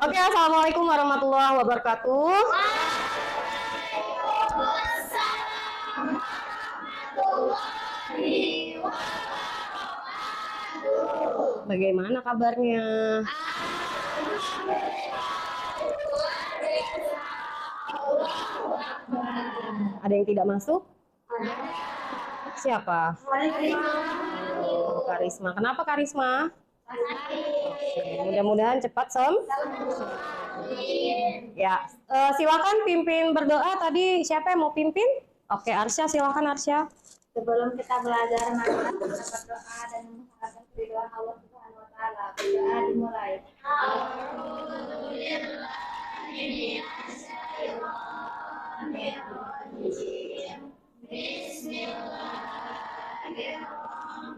Oke, assalamualaikum warahmatullahi wabarakatuh. Bagaimana kabarnya? Ada yang tidak masuk? Siapa? Oh, Karisma. Kenapa Karisma? Mudah-mudahan cepat ya. Silakan pimpin berdoa. Tadi siapa yang mau pimpin? Oke, Arsya, silakan Arsya. Sebelum kita belajar maka berdoa dan mengharapkan keridhaan Allah Subhanahu wa taala. Berdoa dimulai. Bismillahirrahmanirrahim.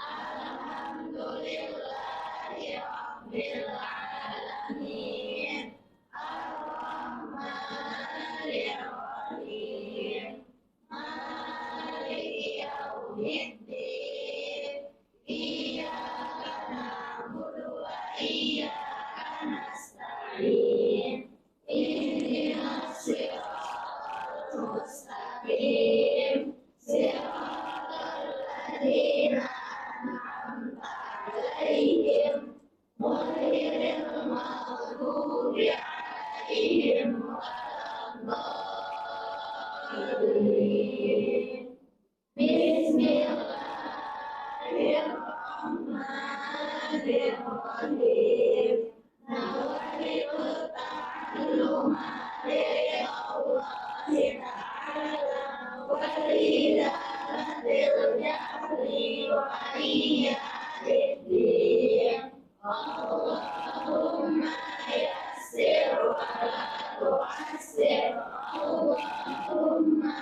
Alhamdulillahirabbil alamin. Ar-Rahmanir-Rahim. Maliki yaumiddin. Iyyaka na'budu wa iyyaka nasta'in. Ihdinas siratal mustaqim. Siratal ladzina an'amta 'alaihim ghairil maghdubi 'alaihim waladdallin. Bismillahirrahmanirrahim. Nawaitu ta'alluma lillahi ta'ala wa lidalatil jahri wa iyadid. Allahumma yassir wa la tu'assir. Allahumma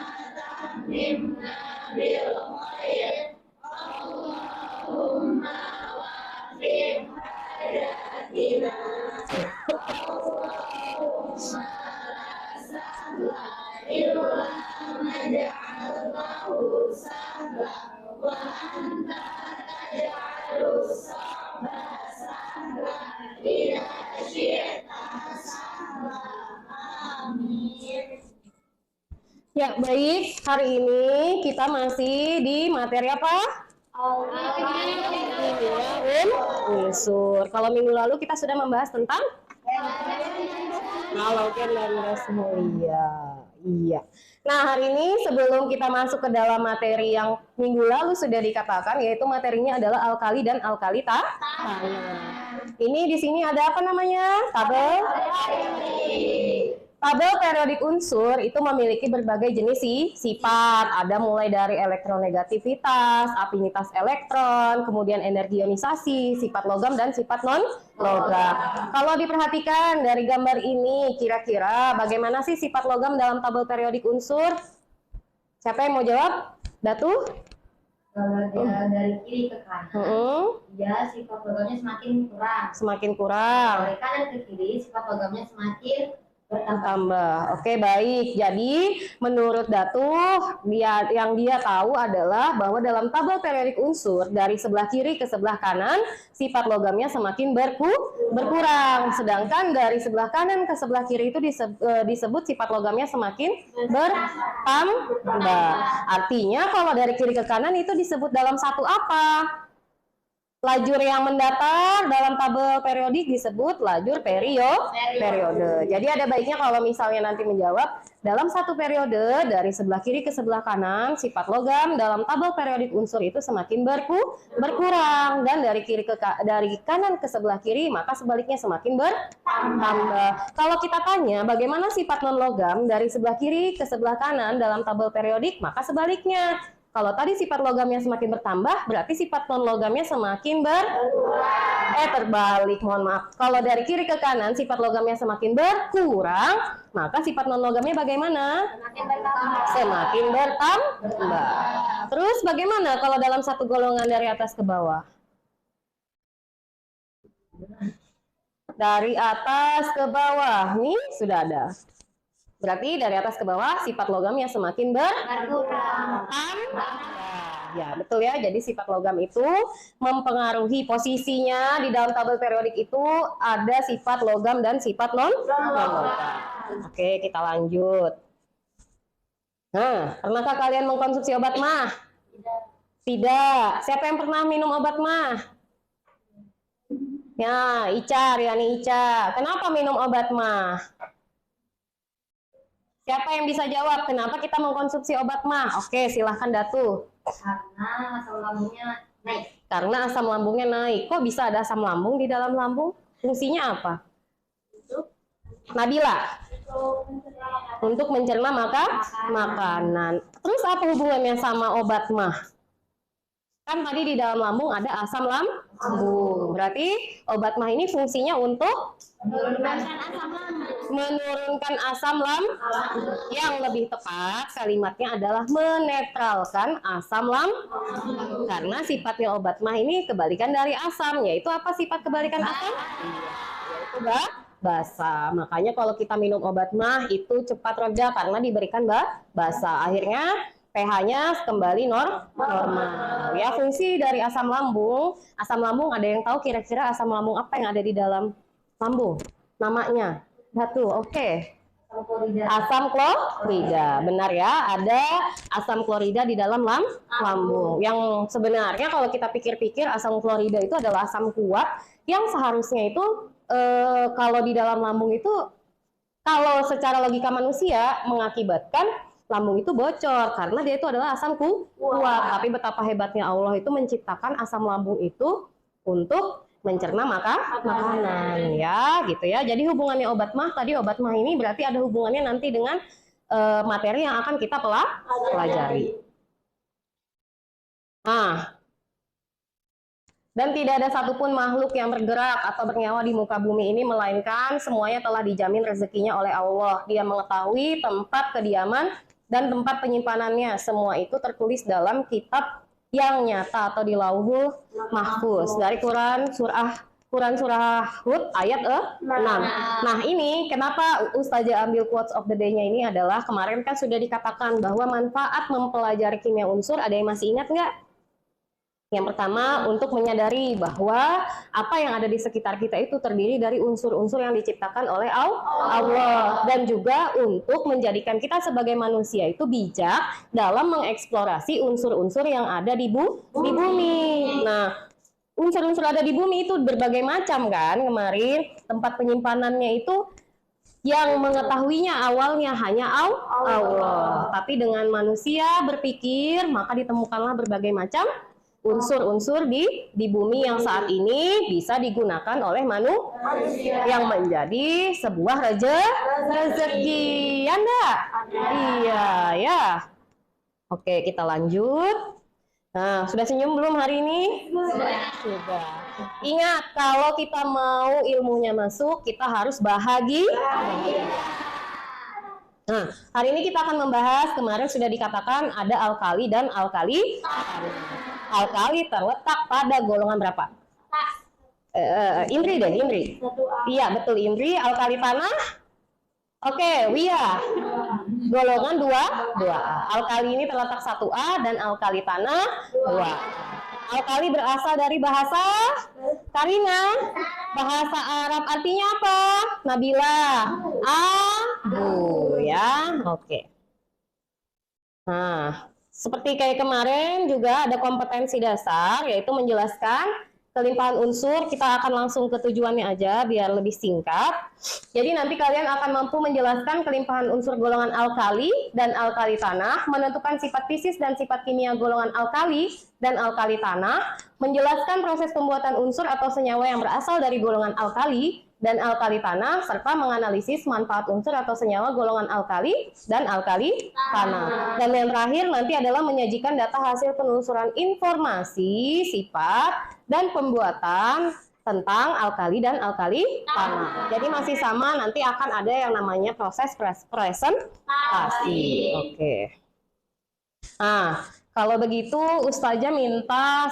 tammimna bil khair. Allahumma waffiq hayatina. Allahumma la sahla illa ma ja'altahu sahla wa anta taj'alus sahla sahla idza syi'ta sahla. Amin. Ya, baik. Hari ini kita masih di materi apa? Unsur. Kalau minggu lalu kita sudah membahas tentang halogen dan gas mulia. Iya. Nah, hari ini sebelum kita masuk ke dalam materi yang minggu lalu sudah dikatakan, yaitu materinya adalah alkali dan alkali tanah. Ini di sini ada apa namanya? Tabel. Tabel periodik unsur itu memiliki berbagai jenis sifat. Ada mulai dari elektronegativitas, afinitas elektron, kemudian energi ionisasi, sifat logam dan sifat non-logam. Kalau diperhatikan dari gambar ini, kira-kira bagaimana sih sifat logam dalam tabel periodik unsur? Siapa yang mau jawab? Datu? Kalau dia dari kiri ke kanan, dia sifat logamnya semakin kurang. Semakin kurang. Dari kanan ke kiri, sifat logamnya semakin bertambah. Oke, baik. Jadi menurut Datu, yang dia tahu adalah bahwa dalam tabel periodik unsur dari sebelah kiri ke sebelah kanan sifat logamnya semakin berkurang, sedangkan dari sebelah kanan ke sebelah kiri itu disebut sifat logamnya semakin bertambah. Artinya kalau dari kiri ke kanan itu disebut dalam satu apa? Lajur yang mendatar dalam tabel periodik disebut lajur periode. Jadi ada baiknya kalau misalnya nanti menjawab dalam satu periode dari sebelah kiri ke sebelah kanan sifat logam dalam tabel periodik unsur itu semakin berkurang, dan dari kanan ke sebelah kiri maka sebaliknya semakin bertambah. Kalau kita tanya bagaimana sifat non logam dari sebelah kiri ke sebelah kanan dalam tabel periodik, maka sebaliknya. Kalau tadi sifat logamnya semakin bertambah, berarti sifat non logamnya semakin terbalik, mohon maaf. Kalau dari kiri ke kanan sifat logamnya semakin berkurang, maka sifat non logamnya bagaimana? Semakin bertambah. Terus bagaimana kalau dalam satu golongan dari atas ke bawah? Dari atas ke bawah, nih sudah ada. Berarti dari atas ke bawah sifat logamnya semakin berkurang. Ya, betul ya. Jadi sifat logam itu mempengaruhi posisinya di dalam tabel periodik itu ada sifat logam dan sifat non-logam. Oke, kita lanjut. Nah, pernahkah kalian mengkonsumsi obat mah? Tidak. Siapa yang pernah minum obat mah? Ya, Ica, Riani Ica. Kenapa minum obat mah? Siapa yang bisa jawab kenapa kita mengkonsumsi obat mah? Oke, silahkan Datu. Karena asam lambungnya naik. Karena asam lambungnya naik. Kok bisa ada asam lambung di dalam lambung? Fungsinya apa? Nabila. Untuk mencerna makanan. Terus apa hubungannya sama obat mah? Kan tadi di dalam lambung ada asam lambung. Berarti obat mah ini fungsinya untuk menurunkan asam lambung. Yang lebih tepat kalimatnya adalah menetralkan asam lambung. Karena sifatnya obat mah ini kebalikan dari asam. Yaitu apa sifat kebalikan asam? Yaitu basa. Makanya kalau kita minum obat mah itu cepat reda karena diberikan basa. Akhirnya pH-nya kembali normal. Ya, fungsi dari asam lambung ada yang tahu kira-kira asam lambung apa yang ada di dalam lambung? Namanya. Satu, oke. Asam klorida. Benar ya, ada asam klorida di dalam lambung. Yang sebenarnya kalau kita pikir-pikir asam klorida itu adalah asam kuat yang seharusnya itu kalau di dalam lambung itu kalau secara logika manusia mengakibatkan lambung itu bocor karena dia itu adalah asam kuat. Tapi betapa hebatnya Allah itu menciptakan asam lambung itu untuk mencerna makanan ya, gitu ya. Jadi hubungannya obat mah tadi obat mah ini berarti ada hubungannya nanti dengan materi yang akan kita pelajari. Nah, dan tidak ada satupun makhluk yang bergerak atau bernyawa di muka bumi ini melainkan semuanya telah dijamin rezekinya oleh Allah. Dia mengetahui tempat kediaman dan tempat penyimpanannya. Semua itu tertulis dalam kitab yang nyata atau di Lauhul Mahfuz. Dari Quran surah Hud ayat 6. Nah, ini kenapa Ustazah ambil quotes of the day-nya ini adalah kemarin kan sudah dikatakan bahwa manfaat mempelajari kimia unsur, ada yang masih ingat nggak? Yang pertama, untuk menyadari bahwa apa yang ada di sekitar kita itu terdiri dari unsur-unsur yang diciptakan oleh Allah. Dan juga untuk menjadikan kita sebagai manusia itu bijak dalam mengeksplorasi unsur-unsur yang ada di bumi. Nah, unsur-unsur ada di bumi itu berbagai macam kan kemarin. Tempat penyimpanannya itu yang mengetahuinya awalnya hanya Allah. Tapi dengan manusia berpikir, maka ditemukanlah berbagai macam unsur-unsur di bumi yang saat ini bisa digunakan oleh manusia yang menjadi sebuah rezeki. Ya enggak? Iya, ya. Oke, kita lanjut. Nah, sudah senyum belum hari ini? Sudah. Ingat, kalau kita mau ilmunya masuk, kita harus bahagia. Nah, hari ini kita akan membahas, kemarin sudah dikatakan ada alkali dan alkali. Alkali terletak pada golongan berapa? Indri deh, Indri. Iya, betul Indri. Alkali tanah? Oke, Wia. Golongan 2A. Alkali ini terletak 1A dan alkali tanah 2A. Alkali berasal dari bahasa Karina. Bahasa Arab artinya apa? Nabila. Abu ya. Oke. Nah, seperti kayak kemarin juga ada kompetensi dasar, yaitu menjelaskan kelimpahan unsur. Kita akan langsung ke tujuannya aja biar lebih singkat. Jadi nanti kalian akan mampu menjelaskan kelimpahan unsur golongan alkali dan alkali tanah, menentukan sifat fisis dan sifat kimia golongan alkali dan alkali tanah, menjelaskan proses pembuatan unsur atau senyawa yang berasal dari golongan alkali dan alkali tanah, serta menganalisis manfaat unsur atau senyawa golongan alkali dan alkali tanah. Dan yang terakhir nanti adalah menyajikan data hasil penelusuran informasi, sifat, dan pembuatan tentang alkali dan alkali tanah. Jadi masih sama, nanti akan ada yang namanya proses presentasi. Oke. Nah, kalau begitu Ustazah minta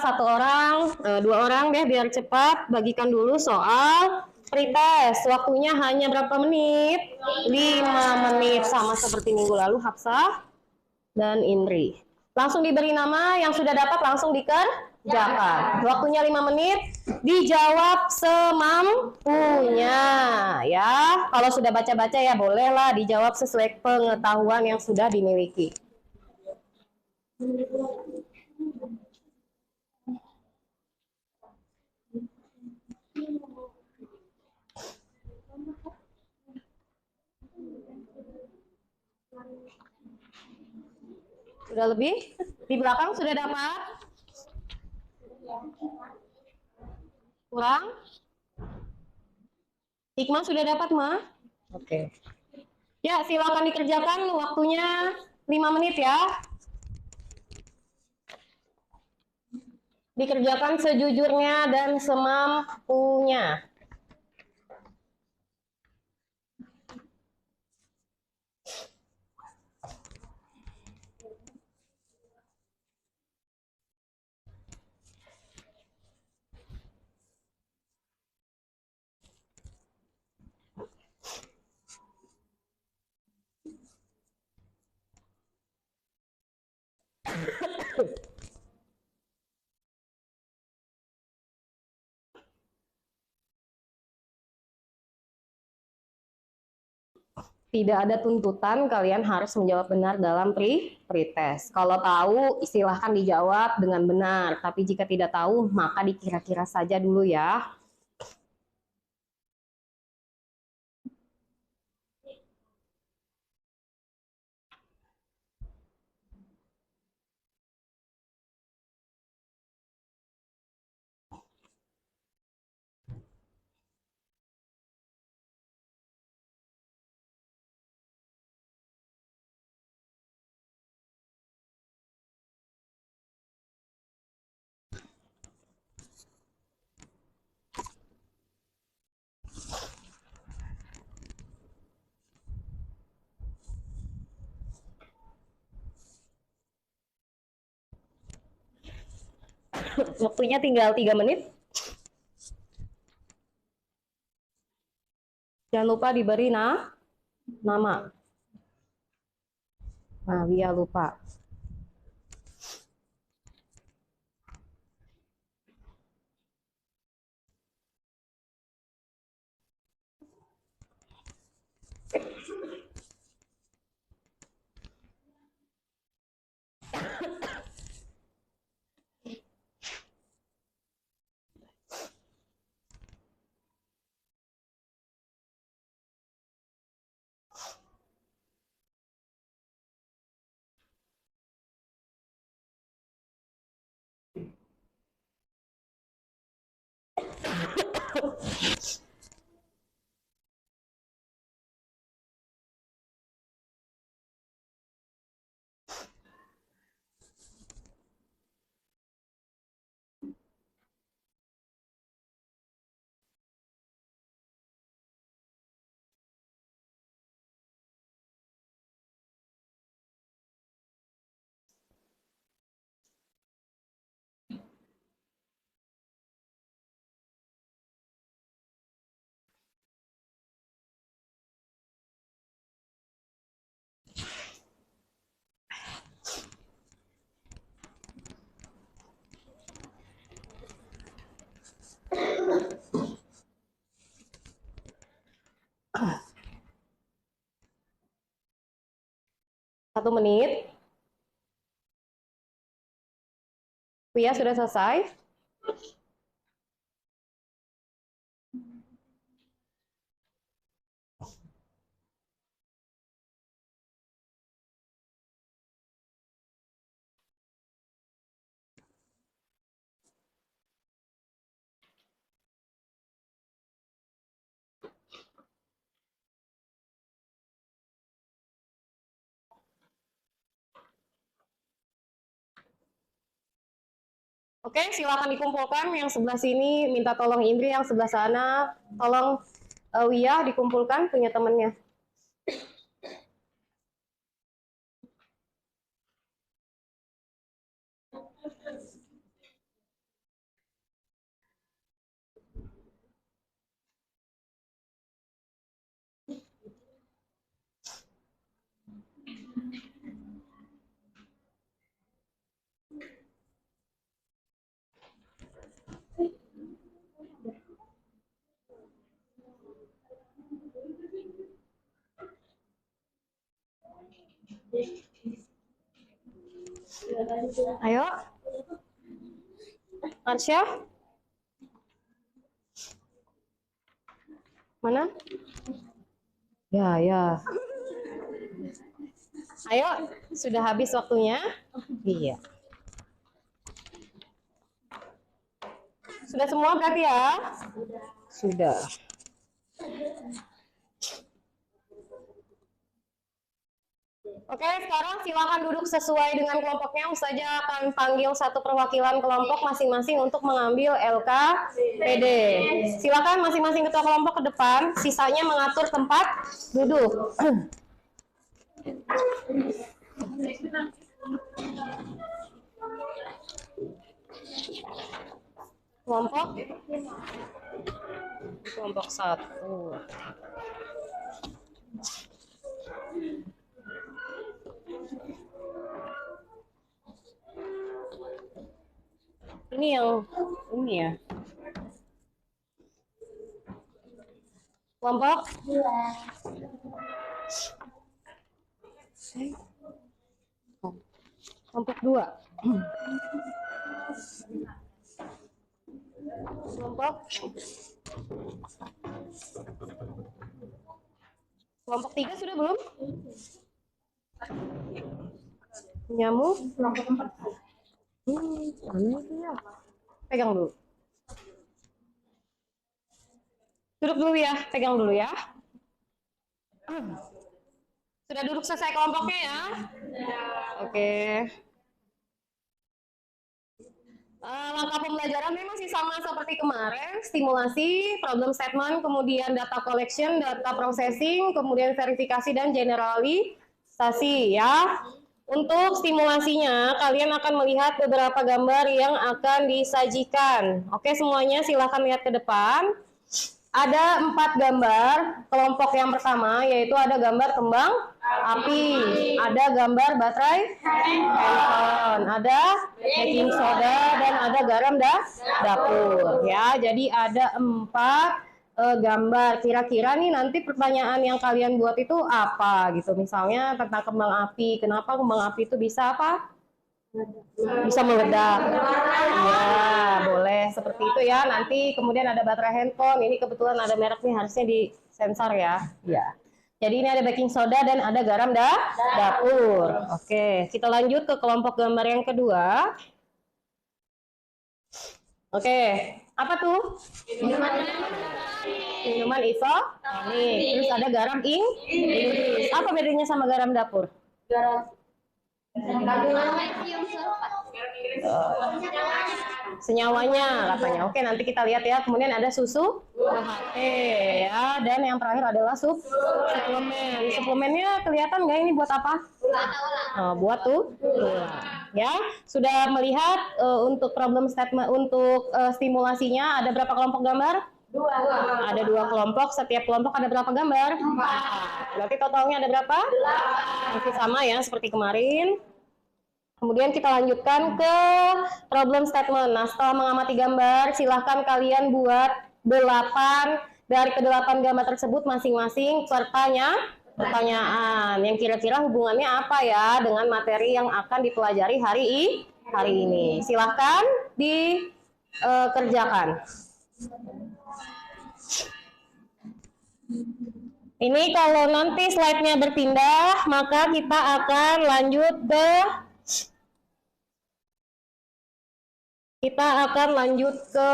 dua orang deh biar cepat bagikan dulu soal pretest. Waktunya hanya berapa menit? 5 menit, sama seperti minggu lalu Hafsah dan Indri. Langsung diberi nama, yang sudah dapat langsung dikerjakan. Waktunya 5 menit, dijawab semampunya ya. Kalau sudah baca-baca ya bolehlah dijawab sesuai pengetahuan yang sudah dimiliki. Sudah lebih? Di belakang sudah dapat? Kurang? Hikmah sudah dapat, Ma? Oke. Ya, silakan dikerjakan. Waktunya 5 menit ya. Dikerjakan sejujurnya dan semampunya. Tidak ada tuntutan kalian harus menjawab benar dalam pretest. Kalau tahu, silahkan dijawab dengan benar. Tapi jika tidak tahu, maka dikira-kira saja dulu ya. Waktunya tinggal 3 menit. Jangan lupa diberi nama. Nah, dia lupa. Satu menit. Pia sudah selesai? Oke, silakan dikumpulkan. Yang sebelah sini minta tolong Indri, yang sebelah sana tolong Wia dikumpulkan punya temannya. Ayo. Arsya. Mana? Ya, ya. Ayo, sudah habis waktunya? Iya. Sudah semua berarti ya? Sudah. Oke, sekarang silakan duduk sesuai dengan kelompoknya. Ustazah akan panggil satu perwakilan kelompok masing-masing untuk mengambil LKPD. Silakan masing-masing ketua kelompok ke depan, sisanya mengatur tempat duduk. Kelompok 1. Ini yang ini ya. Kelompok 2. Kelompok 3 sudah belum? Nyamuk kelompok 4. Mana itu ya? Pegang dulu. Duduk dulu ya, pegang dulu ya. Sudah duduk selesai kelompoknya ya? Oke. Langkah pembelajaran memang masih sama seperti kemarin, stimulasi, problem statement, kemudian data collection, data processing, kemudian verifikasi dan generalisasi ya. Untuk stimulasinya, kalian akan melihat beberapa gambar yang akan disajikan. Oke, semuanya silahkan lihat ke depan. Ada 4 gambar. Kelompok yang pertama yaitu ada gambar kembang api, ada gambar baterai handphone, ada baking soda, dan ada garam dapur. Ya, jadi ada 4 gambar. Kira-kira nih nanti pertanyaan yang kalian buat itu apa gitu. Misalnya tentang kembang api. Kenapa kembang api itu bisa apa? Bisa meledak. Ya, boleh seperti itu ya. Nanti kemudian ada baterai handphone. Ini kebetulan ada merek nih, harusnya disensor ya. Ya. Jadi ini ada baking soda dan ada garam dapur. Oke, kita lanjut ke kelompok gambar yang kedua. Oke, apa tuh? Minuman isotonik. Terus ada garam Inggris. Apa bedanya sama garam dapur? Senyawanya katanya. Oke, nanti kita lihat ya. Kemudian ada susu UHT ya, dan yang terakhir adalah suplemen. Suplemennya kelihatan nggak ini buat apa? Buat ya. Sudah melihat untuk problem statement, untuk stimulasinya ada berapa kelompok gambar? 2. Ada 2 kelompok. Setiap kelompok ada berapa gambar? 4. Berarti totalnya ada berapa? 8. Masih sama ya seperti kemarin. Kemudian kita lanjutkan ke problem statement. Nah, setelah mengamati gambar, silahkan kalian buat 8 dari ke-8 gambar tersebut masing-masing pertanyaan yang kira-kira hubungannya apa ya dengan materi yang akan dipelajari hari ini. Silahkan dikerjakan. Ini kalau nanti slide-nya berpindah, maka kita akan lanjut ke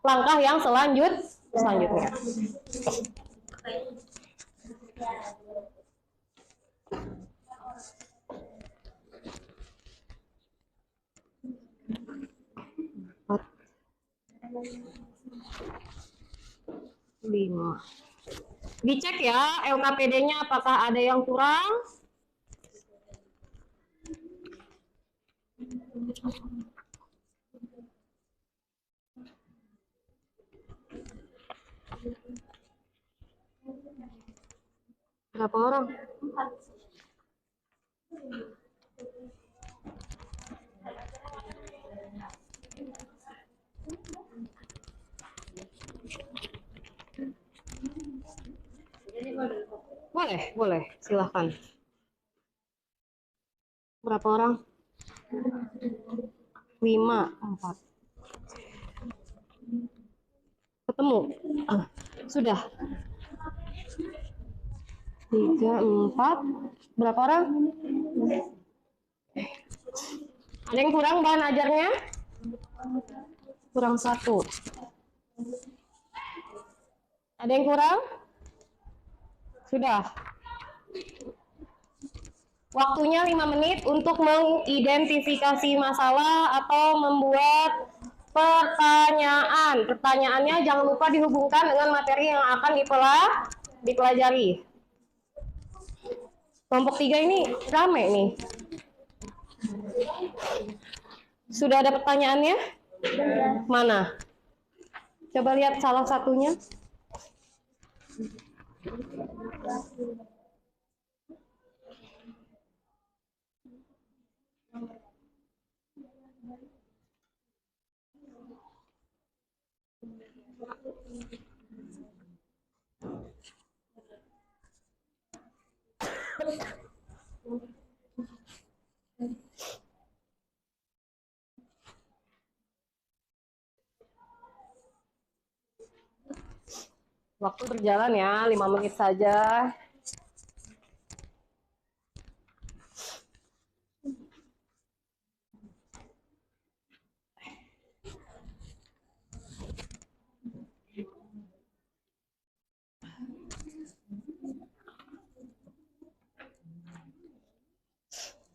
langkah yang selanjutnya. Dicek ya LKPD-nya apakah ada yang kurang. Berapa orang? 4. Boleh, silahkan. Berapa orang? 5, 4. Ketemu? Sudah. 3, 4. Berapa orang? Ada yang kurang bahan ajarnya? Kurang 1. Ada yang kurang? Sudah. Waktunya 5 menit untuk mengidentifikasi masalah atau membuat pertanyaan. Pertanyaannya jangan lupa dihubungkan dengan materi yang akan dipelajari. Kelompok 3 ini rame nih. Sudah ada pertanyaannya? Mana? Coba lihat salah satunya. Waktu berjalan ya, 5 menit saja.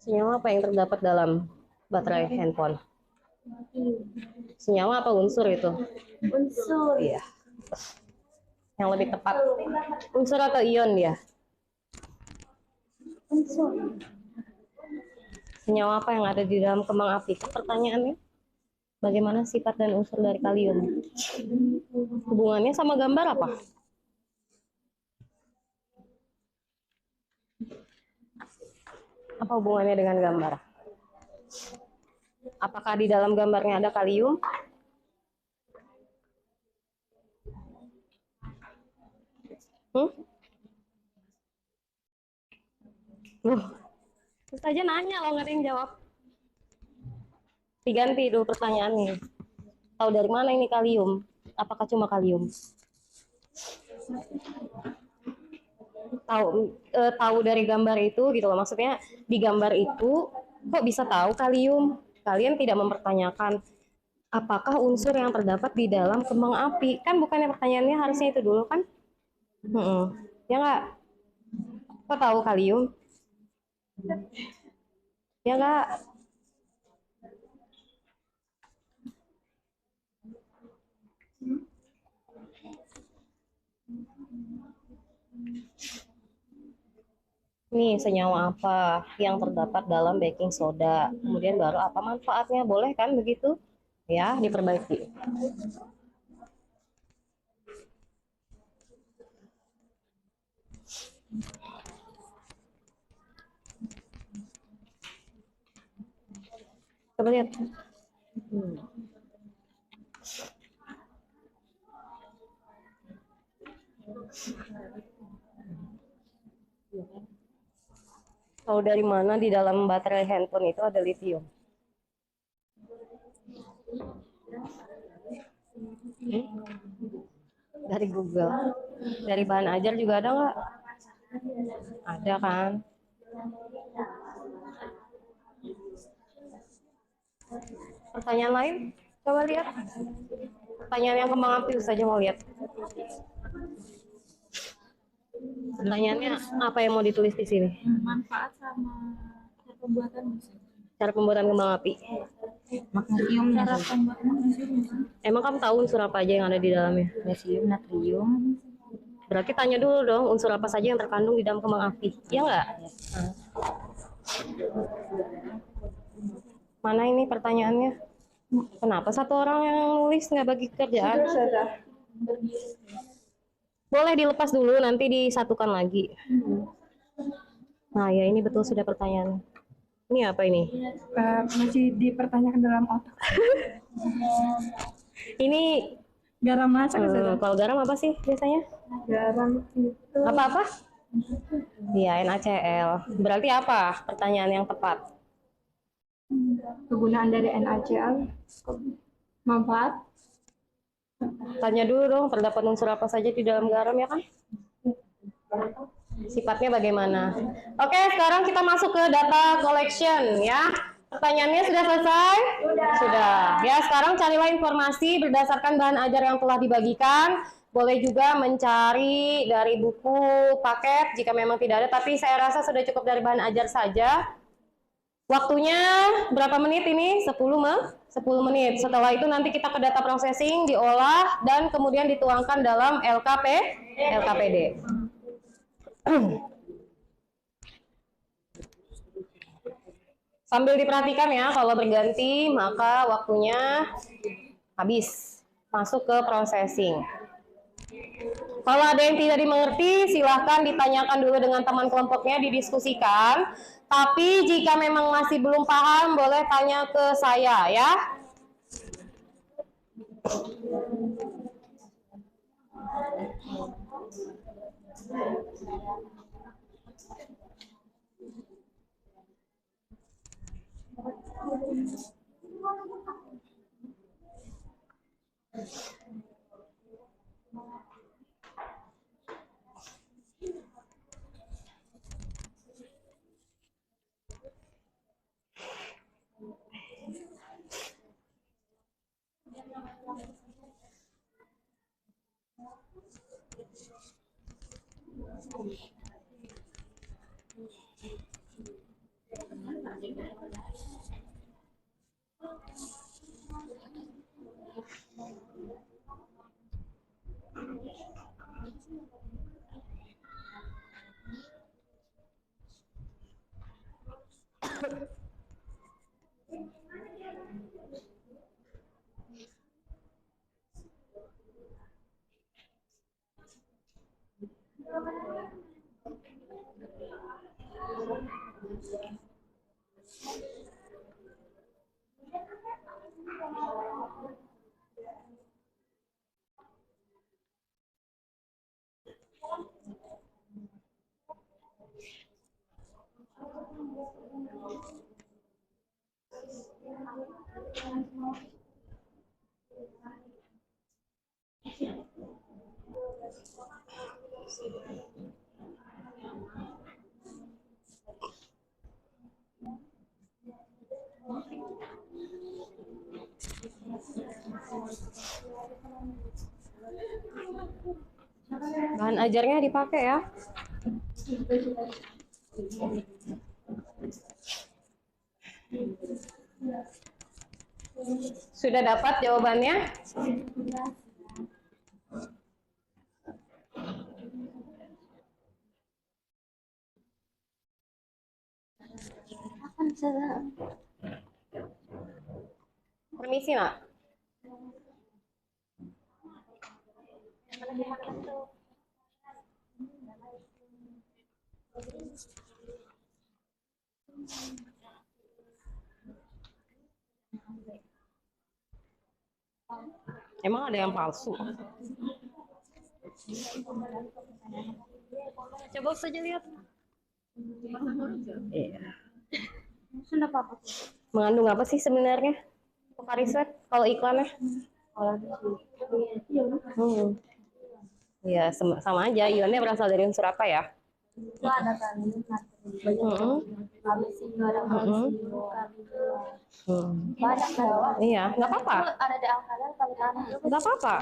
Senyawa apa yang terdapat dalam baterai handphone? Senyawa apa unsur itu? Unsur. Iya. Yang lebih tepat. Unsur atau ion dia? Unsur. Senyawa apa yang ada di dalam kembang api? Pertanyaannya, bagaimana sifat dan unsur dari kalium? Hubungannya sama gambar apa? Apa hubungannya dengan gambar? Apakah di dalam gambarnya ada kalium? Terus aja nanya lo nggak ada yang jawab. Diganti dulu pertanyaannya. Tahu dari mana ini kalium? Apakah cuma kalium? Tahu dari gambar itu gitu loh. Maksudnya di gambar itu kok bisa tahu kalium? Kalian tidak mempertanyakan apakah unsur yang terdapat di dalam kembang api? Kan bukannya pertanyaannya harusnya itu dulu kan? Ya nggak? Kok tahu kalium? Ya nggak? Nih, senyawa apa yang terdapat dalam baking soda? Kemudian baru apa manfaatnya? Boleh kan begitu? Ya, diperbaiki. Coba lihat. Tahu dari mana di dalam baterai handphone itu ada lithium? Dari Google. Dari bahan ajar juga ada nggak? Ada kan? Pertanyaan lain? Coba lihat. Pertanyaan yang kembang api saja mau lihat. Pertanyaannya apa yang mau ditulis di sini? Manfaat sama cara pembuatan mesin. Cara pembuatan kembang api. Magnesium. Cara pembuatan magnesium. Emang kamu tahu unsur apa aja yang ada di dalamnya? Magnesium, natrium. Berarti tanya dulu dong unsur apa saja yang terkandung di dalam kembang api. Iya nggak? Mana ini pertanyaannya? Kenapa satu orang yang nulis nggak bagi kerjaan? Boleh dilepas dulu, nanti disatukan lagi. Nah ya ini betul sudah pertanyaan. Ini apa ini? Masih dipertanyakan dalam otak. Ini Garam masak. kalau garam apa sih biasanya? Garam itu Apa-apa? Iya, NaCl. Berarti apa pertanyaan yang tepat? Kegunaan dari NaCl, manfaat. Tanya dulu dong, terdapat unsur apa saja di dalam garam ya kan? Sifatnya bagaimana? Oke, sekarang kita masuk ke data collection ya. Pertanyaannya sudah selesai? Sudah. Ya, sekarang carilah informasi berdasarkan bahan ajar yang telah dibagikan. Boleh juga mencari dari buku, paket jika memang tidak ada, tapi saya rasa sudah cukup dari bahan ajar saja. Waktunya berapa menit ini? 10 menit. Setelah itu nanti kita ke data processing, diolah, dan kemudian dituangkan dalam LKPD. Sambil diperhatikan ya, kalau berganti maka waktunya habis. Masuk ke processing. Kalau ada yang tidak dimengerti, silahkan ditanyakan dulu dengan teman kelompoknya, didiskusikan. Tapi jika memang masih belum paham, boleh tanya ke saya ya. Bahan ajarnya dipakai ya. Sudah dapat jawabannya? Permisi, Nak. Emang ada yang palsu? Coba saja lihat. Iya. Mengandung apa sih sebenarnya? Pocari Sweat kalau iklannya? Iya, sama aja. Ionnya berasal dari unsur apa ya? Itu ada kalium, natrium, kalsium, ada banyak kan? Iya, nggak apa-apa. Ada di alkalan, kalau tanah. Nggak apa-apa.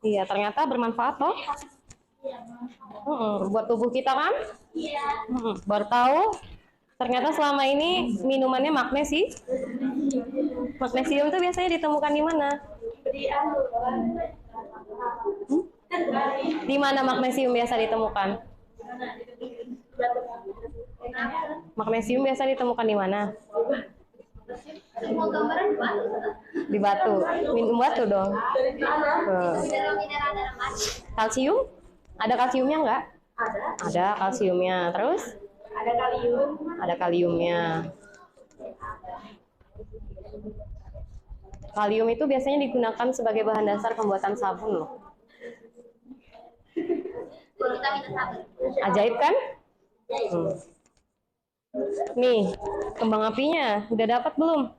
Iya, ternyata bermanfaat toh. Buat tubuh kita kan? Baru tahu. Ternyata selama ini minumannya magnesium. Magnesium itu biasanya ditemukan di mana? Di mana magnesium biasa ditemukan? Magnesium biasa ditemukan di mana? Di batu. Minum batu dong. Kalsium? Ada kalsiumnya nggak? Ada kalsiumnya. Terus? Ada kalium. Ada kaliumnya. Kalium itu biasanya digunakan sebagai bahan dasar pembuatan sabun loh. Ajaib kan? Nih, kembang apinya udah dapat belum?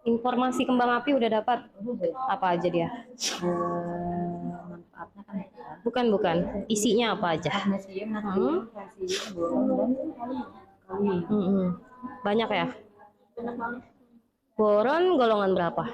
Informasi kembang api udah dapat? Apa aja dia? Manfaatnya kan ya. Bukan. Isinya apa aja? Magnesium, natrium, kalsium, boron, dan kalium. Banyak ya? Boron golongan berapa?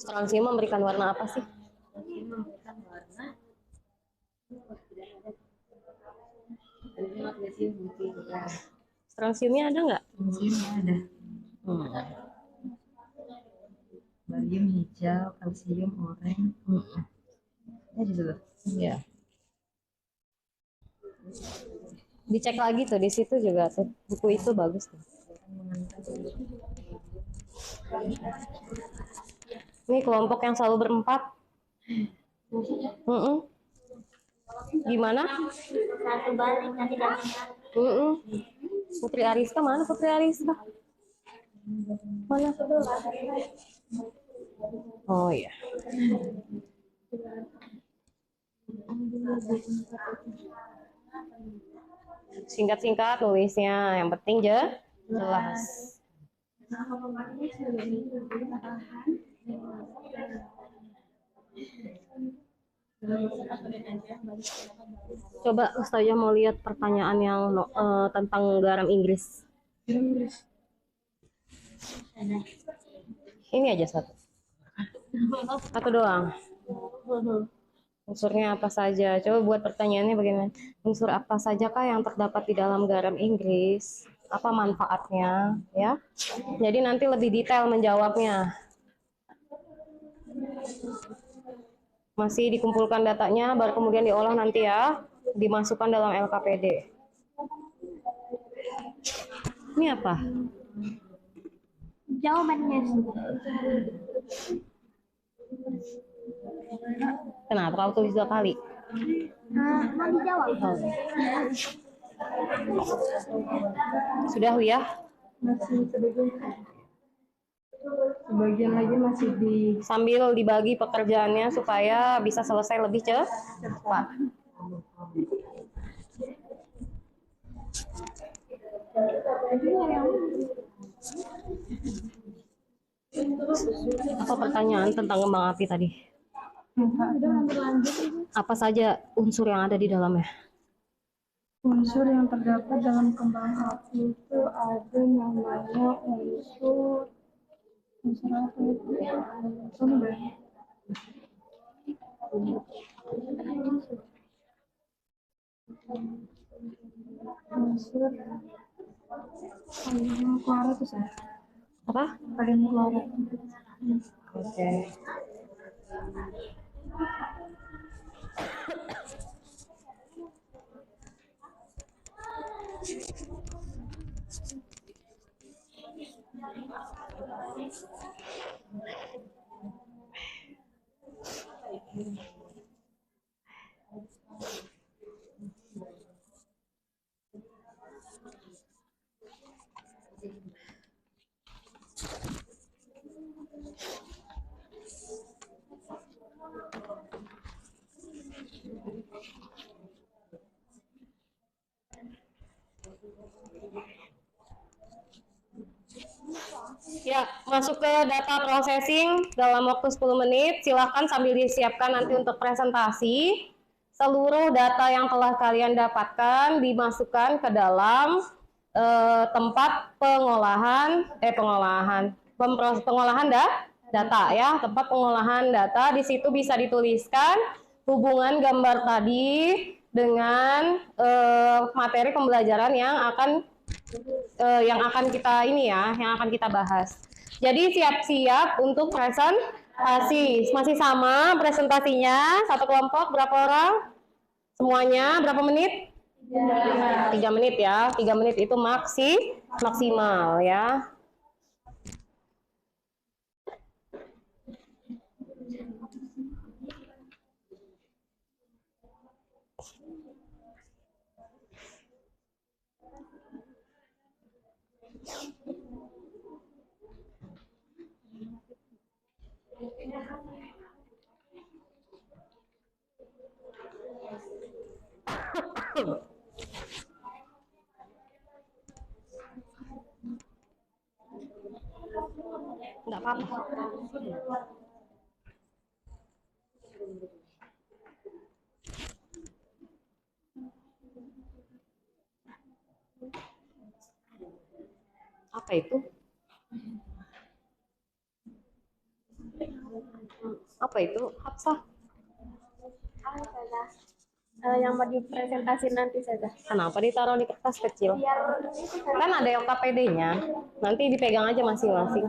Strontium memberikan warna apa sih? Memberikan warna magnesium putih. Strontiumnya ada nggak? Magnesiumnya ada. Barium hijau, kalsium oranye. Ya di situ. Ya. Dicek lagi tuh di situ juga tuh. Buku itu bagus tuh. Ini kelompok yang selalu berempat. Gimana? Satu balik nanti datang. Putri Ariska mana Putri Ariska? Mana? Oh iya. Singkat-singkat nulisnya, yang penting jelas. Coba Ustazah mau lihat pertanyaan yang tentang garam Inggris. Ini aja satu. Satu doang. Unsurnya apa saja? Coba buat pertanyaannya bagaimana? Unsur apa sajakah yang terdapat di dalam garam Inggris? Apa manfaatnya? Ya. Jadi nanti lebih detail menjawabnya. Masih dikumpulkan datanya, baru kemudian diolah nanti ya, dimasukkan dalam LKPD. Ini apa? Jawabannya. Kenapa kau tulis 2 kali? Mau dijawab? Sudah ya? Masih sebagian lagi masih di Sambil dibagi pekerjaannya supaya bisa selesai lebih cepat. Apa pertanyaan tentang kembang api tadi? Apa saja unsur yang ada di dalamnya? unsur yang terdapat dalam kembang api itu ada namanya unsur apa itu? Unsur kalium klorat itu saya. Apa? Kalium klorat. Oke. Ya, masuk ke data processing dalam waktu 10 menit. Silahkan sambil disiapkan nanti untuk presentasi. Seluruh data yang telah kalian dapatkan dimasukkan ke dalam tempat pengolahan data ya, tempat pengolahan data. Di situ bisa dituliskan hubungan gambar tadi dengan materi pembelajaran yang akan kita bahas. Jadi siap-siap untuk presentasi. Masih sama presentasinya, satu kelompok berapa orang? Semuanya berapa menit? 3 menit ya. 3 menit itu maksimal ya. Nggak apa-apa. Apa itu? Apa itu? Hafsah. Yang mau dipresentasi nanti saja. Kenapa ditaruh di kertas kecil? Biar Kan ada LKPD-nya. Nanti dipegang aja masing-masing.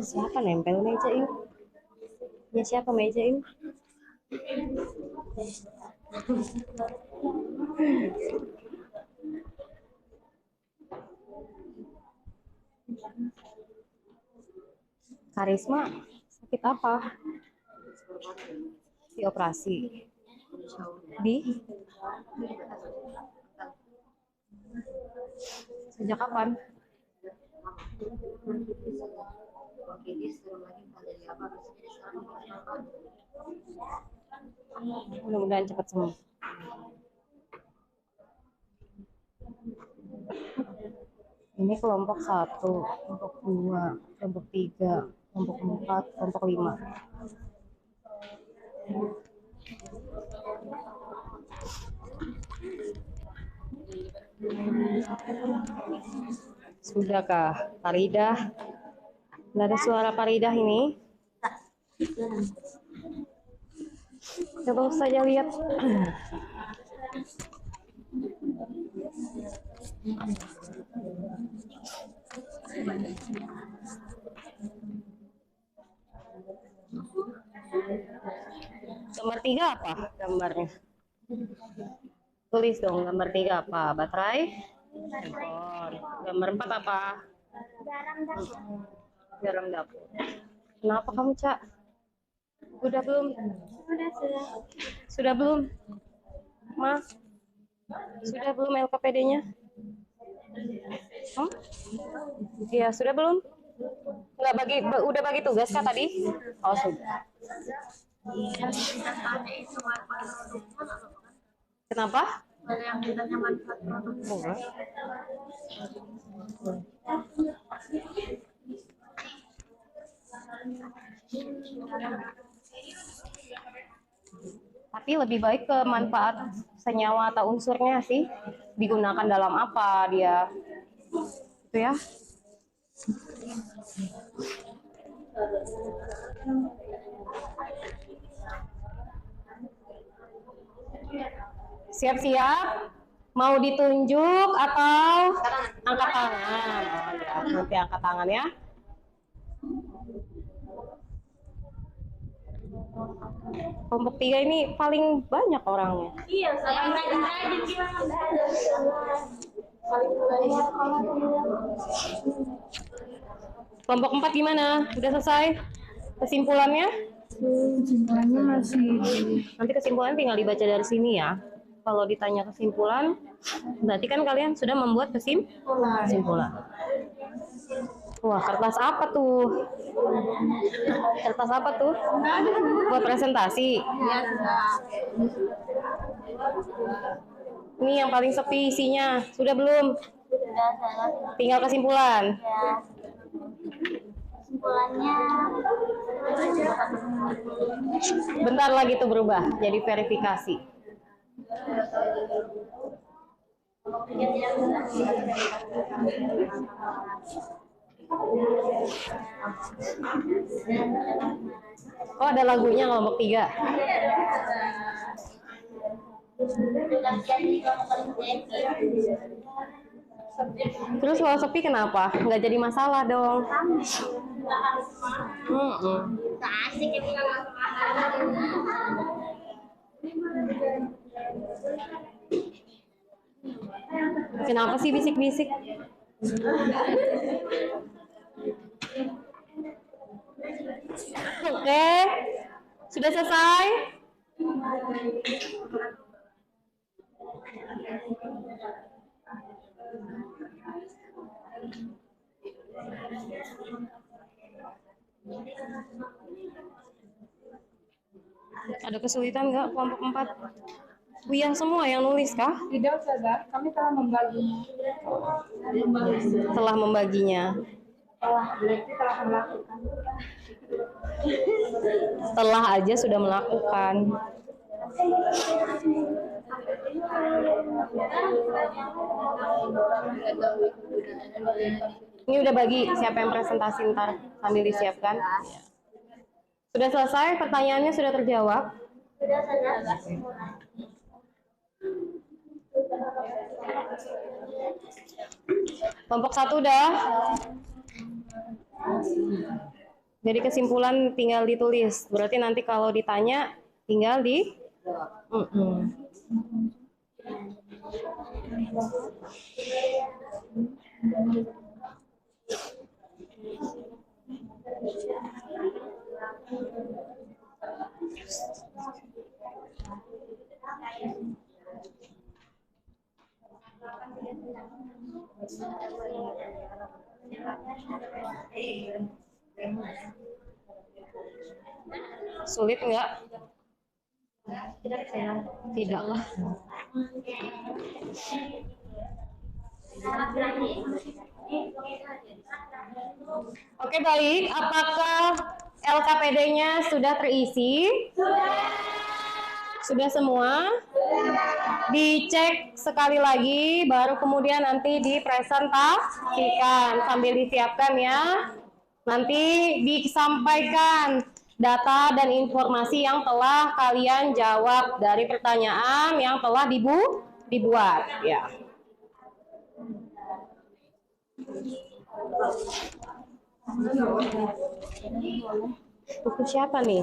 Siapa nempel meja ini? Ya siapa meja ini? Karisma sakit apa? Di operasi. Di? Sejak kapan? Mudah-mudahan cepat sembuh. Ini kelompok 1, kelompok 2, kelompok 3, kelompok 4, kelompok 5. Sudahkah Faridah? Nggak ada suara Faridah ini? Coba saja lihat. Gambar 3 apa gambarnya? Tulis dong gambar 3 apa? Baterai? Handphone. Gambar 4 apa? Garam dapur. Kenapa kamu, Cak? Udah belum? Sudah belum? Ma? Sudah belum LKPD-nya? Iya, sudah belum? Nggak bagi, udah bagi tugas kah tadi? Oh, sudah. Kenapa? yang ditanya manfaat produk. Tapi lebih baik ke manfaat senyawa atau unsurnya sih. Digunakan dalam apa dia. Itu ya. Siap-siap? Mau ditunjuk atau angkat tangan? Oh, ya. Nanti angkat tangan ya. Kelompok 3 ini paling banyak orangnya. Iya, saya Kelompok 4 gimana? Udah selesai? Kesimpulannya? Kesimpulannya masih Nanti kesimpulan tinggal dibaca dari sini ya. Kalau ditanya kesimpulan, berarti kan kalian sudah membuat kesimpulan. Wah, kertas apa tuh? Kertas apa tuh? Buat presentasi. Ini yang paling sepi isinya. Sudah belum? Tinggal kesimpulan. kesimpulannya Bentar lagi tuh berubah jadi verifikasi. Oh, ada lagunya kelompok 3. Terus kalau sepi kenapa? Nggak jadi masalah dong. asik itu Kenapa sih bisik-bisik? Oke, sudah selesai? Ada kesulitan nggak kelompok 4? Buya semua yang nulis kah? Tidak, Ustazah. Kami telah membaginya. Telah membaginya. Berarti telah melakukan. Telah aja sudah melakukan. Ini udah bagi, siapa yang presentasi ntar sambil disiapkan. Sudah selesai, pertanyaannya sudah terjawab. Kelompok 1 udah. Jadi kesimpulan tinggal ditulis. Berarti nanti kalau ditanya tinggal di sulit nggak? Tidak lah. Oke, baik. Apakah LKPD-nya sudah terisi? Sudah semua? Dicek sekali lagi, baru kemudian nanti dipresentasikan sambil disiapkan ya. Nanti disampaikan data dan informasi yang telah kalian jawab dari pertanyaan yang telah dibuat ya. Buku siapa nih?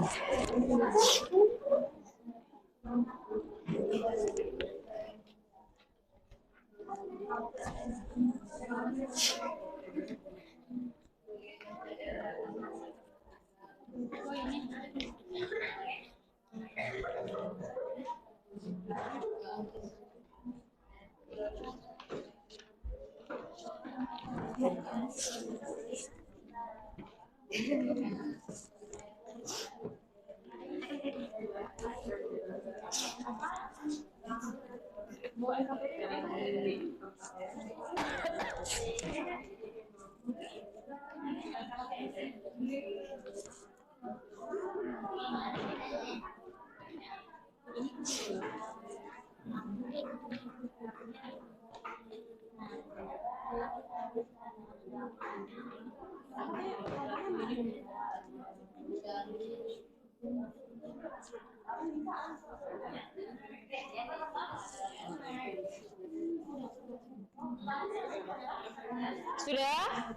Sudah?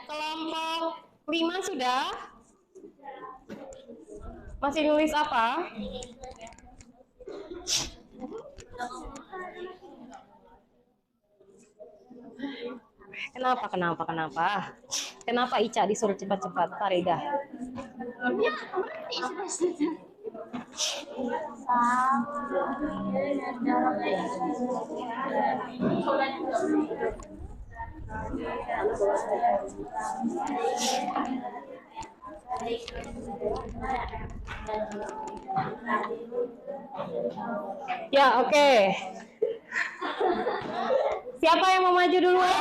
Kelompok 5 sudah? Masih nulis apa? Kenapa Ica disuruh cepat-cepat, Farida? Ya, oke. Siapa yang mau maju duluan?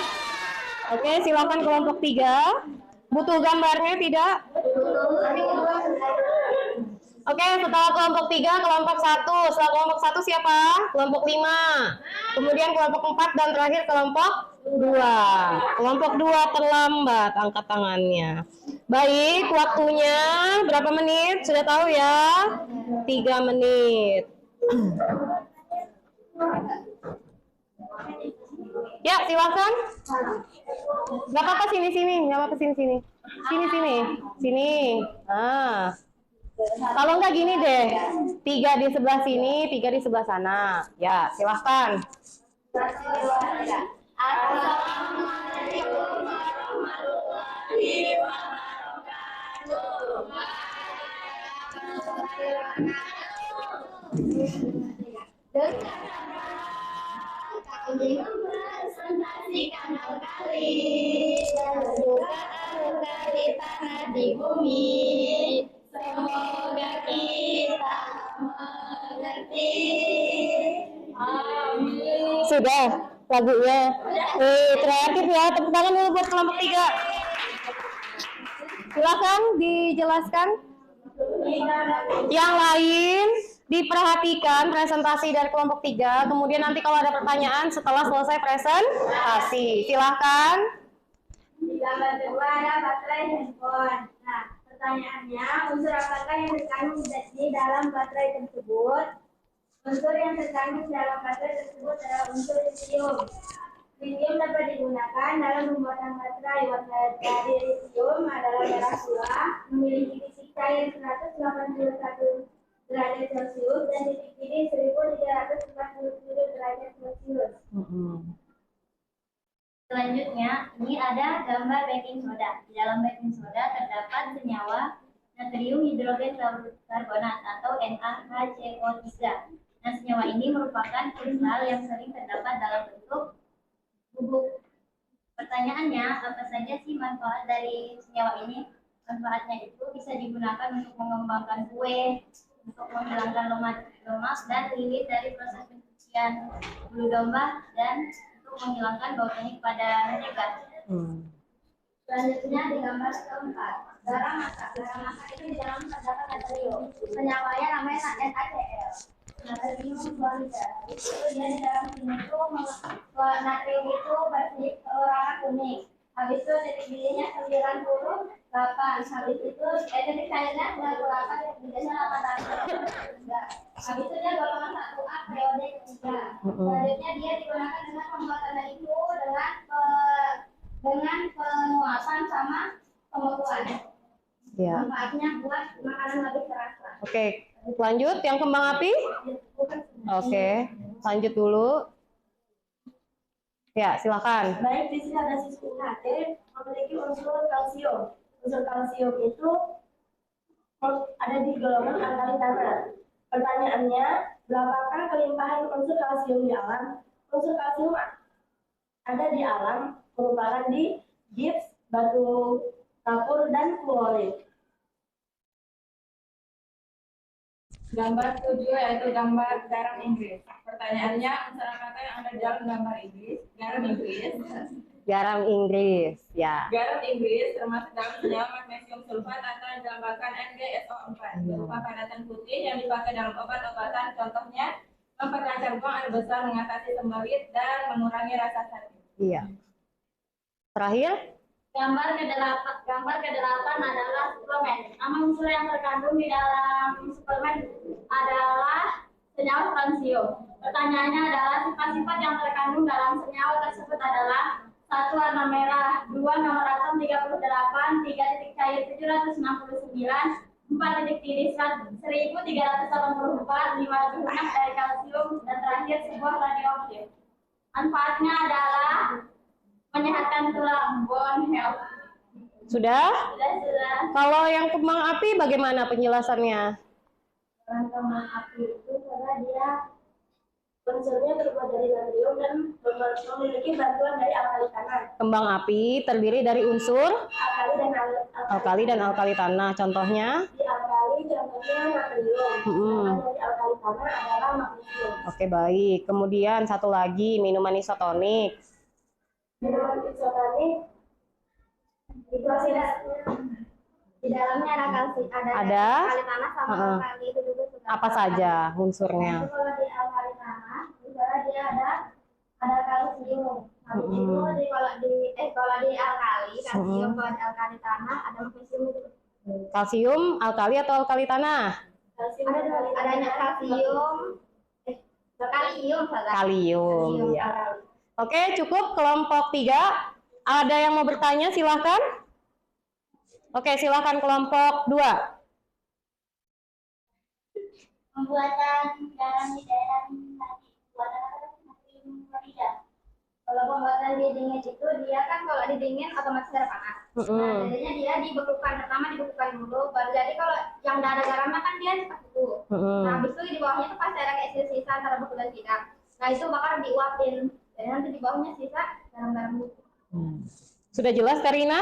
Oke, silakan kelompok 3. Butuh gambarnya tidak? Oke, setelah kelompok 3, kelompok 1. Setelah kelompok 1 siapa? Kelompok 5. Kemudian kelompok 4 dan terakhir kelompok 2. Kelompok 2 terlambat, angkat tangannya. Baik, waktunya berapa menit? Sudah tahu ya? 3 menit. Ya, silakan. Gak apa-apa sini. Gak apa-apa sini. Sini. Nah. Kalau enggak gini deh, 3 di sebelah sini, 3 di sebelah sana. Ya, silahkan. Assalamualaikum warahmatullahi wabarakatuh. Presentasikan kali juga di tanah di bumi. Semoga kita Sudah lagunya. Kreatif ya. Tepuk tangan dulu buat kelompok 3. Silakan dijelaskan. Yang lain diperhatikan presentasi dari kelompok 3. Kemudian nanti kalau ada pertanyaan setelah selesai presentasi. Silahkan. Di gambar kedua ada baterai handphone. Nah, pertanyaannya, unsur apakah yang terkandung di dalam baterai tersebut? Unsur yang terkandung dalam baterai tersebut adalah unsur litium. Litium dapat digunakan dalam pembuatan baterai. Warna dari litium adalah merah tua, memiliki titik cair 181 derajat Celcius dan titik didih 1347 derajat Celcius. Selanjutnya, ini ada gambar baking soda. Di dalam baking soda terdapat senyawa natrium hidrogen karbonat atau NaHCO3. Nah, senyawa ini merupakan kristal yang sering terdapat dalam bentuk bubuk. Pertanyaannya, apa saja sih manfaat dari senyawa ini? Manfaatnya itu bisa digunakan untuk mengembangkan kue, untuk menghilangkan lemak dan lilit dari proses pencucian bulu domba, dan untuk menghilangkan bau kenik pada mereka. Selanjutnya di gambar keempat, garam masak. Garam masak itu di dalam terdapat natrium. Senyawanya namanya NaCl. Natrium klorida. Itu dia di dalam sini itu natrium itu berwarna kuning. Habis itu titik didihnya 98. Habis itu titik cairnya 98, titik didihnya 8. Habis itu dia golongan 1A periode ketiga. Selanjutnya dia digunakan dengan pembuatan itu dengan penguapan sama pembekuan. Ya. Manfaatnya buat makanan lebih terasa. Oke, lanjut yang kembang api. Oke, lanjut dulu. Ya, silakan. Baik, di sini ada sisuk HT memiliki unsur kalsium. Unsur kalsium itu ada di golongan alkali tanah. Pertanyaannya, berapakah kelimpahan unsur kalsium di alam? Unsur kalsium ada di alam merupakan di gips, batu kapur, dan fluorid. Gambar 7 yaitu gambar garam Inggris. Pertanyaannya, unsur apakah yang ada di dalam gambar Inggris? Garam Inggris. Garam Inggris, ya. Garam Inggris termasuk dalam senyawa magnesium sulfat atau yang dilambangkan NgSO4 berupa padatan putih yang dipakai dalam obat-obatan. Contohnya memperlancar buang air besar, mengatasi sembelit, dan mengurangi rasa sakit. Iya. Terakhir, Gambar ke-8 adalah suplemen. Nama unsur yang terkandung di dalam suplemen adalah senyawa fransium. Pertanyaannya adalah sifat-sifat yang terkandung dalam senyawa tersebut adalah 1. Warna merah, 2. Nomor atom 38, 3 titik cair 769, 4 titik didih 1384, 5 lebih banyak dari kalsium, dan terakhir sebuah radioaktif. Manfaatnya adalah menyehatkan tulang, bone health. sudah? Sudah. Kalau yang kembang api bagaimana penjelasannya? Kembang api itu karena dia Unsurnya terbuat dari natrium dan memiliki bantuan dari alkali tanah. Kembang api terdiri dari unsur Alkali dan alkali tanah. Contohnya? Di alkali contohnya natrium. Sedangkan dari alkali tanah adalah magnesium. Oke, baik. Kemudian satu lagi, minuman isotonik. Minuman isotonik itu di dalamnya ada kalsium, ada alkali tanah sama alkali itu juga sudah. Apa saja unsurnya? Itu kalau di alkali tanah, misalnya dia ada kalsium. Habis itu kalau di alkali kalsium, kalau di alkali tanah ada magnesium itu. Kalsium, alkali atau alkali tanah? Adanya kalium, salah. Kalium. Ya. Oke, cukup kelompok 3. Ada yang mau bertanya, silahkan. Oke, silahkan kelompok 2. Pembuatan garam di daerah tadi, pembuatan natrium klorida. Kalau pembuatan didingin itu dia kan kalau didingin otomatis ada panas. Nah, jadinya dia dibekukan, pertama dibekukan dulu, baru jadi kalau yang ada garamnya kan dia cepat beku. Nah, habis itu di bawahnya tuh pasti ada kayak sisa antara beku dan tidak. Nah, itu bakal diuapin. Jadi nanti di bawahnya sisa garam-garam beku. Sudah jelas, Karina?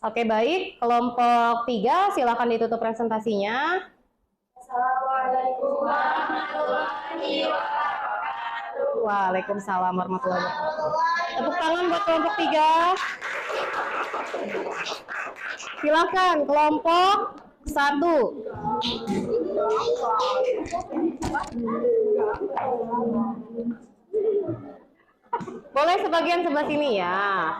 Oke, baik. Kelompok 3, silakan ditutup presentasinya. Assalamualaikum warahmatullahi Waalaikumsalam warahmatullahi wabarakatuh. Tepuk tangan buat kelompok 3. Silakan kelompok 1. Boleh sebagian sebelah sini ya.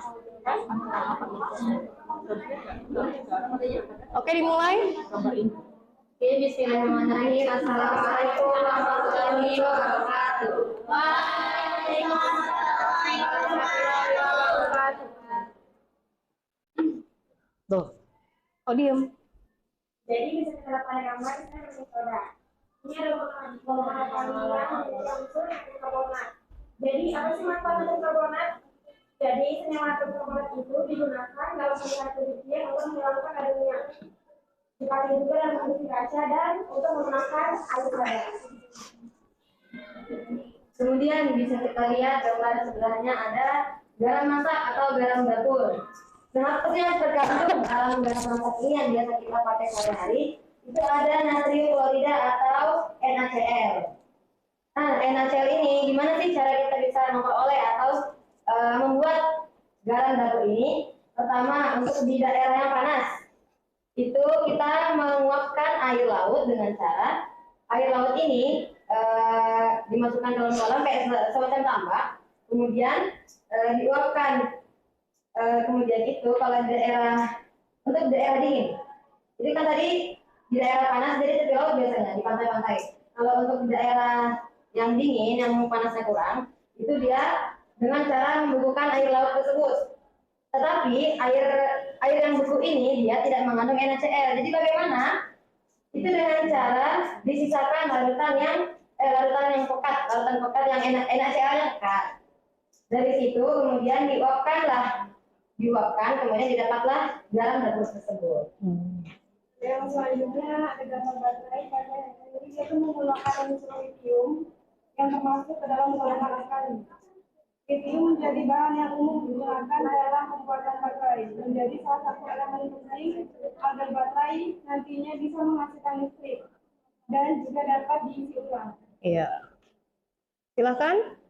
Oke, dimulai. Oke, bismillahirrahmanirrahim. Assalamualaikum warahmatullahi wabarakatuh. Waalaikumsalam warahmatullahi wabarakatuh. Tuh. Oh, diem. Jadi bisa kita lihat pada gambar ini ada soda. Ini ada golongan karbonat yang unsur karbonat. Jadi apa sih manfaat dari karbonat? Jadi senyawa karbonat itu digunakan dalam pembuatan bikin untuk menghilangkan adanya. Dipakai juga dalam kondisi kaca dan untuk menggunakan air soda. Kemudian bisa kita lihat gambar sebelahnya ada garam masak atau garam dapur. Seharusnya terkandung dalam garam masak ini yang biasa kita pakai sehari-hari itu ada natrium klorida atau NaCl. Nah, NaCl ini gimana sih cara kita bisa memperoleh atau membuat garam dapur ini? Pertama, untuk di daerah yang panas itu kita menguapkan air laut dengan cara air laut ini dimasukkan dalam kolam kayak semacam tambak, kemudian diuapkan. Kemudian itu kalau di daerah untuk daerah dingin, jadi kan tadi di daerah panas jadi tepi laut biasanya di pantai-pantai. Kalau untuk di daerah yang dingin yang panasnya kurang, itu dia dengan cara membukukan air laut tersebut. Tetapi air yang beku ini dia tidak mengandung NaCl. Jadi bagaimana? Itu dengan cara disisakan larutan yang pekat yang NaCl-nya pekat. Dari situ kemudian diuapkan, kemudian didapatlah garam dapur tersebut. Yang selanjutnya ada gambar baterai pada ini dia itu menggunakan unsur lithium yang termasuk ke dalam golongan alkali. Lithium menjadi bahan yang umum digunakan dalam pembuatan baterai, menjadi salah satu elemen penting agar baterai nantinya bisa menghasilkan listrik dan juga dapat diisi ulang. Iya. Silakan.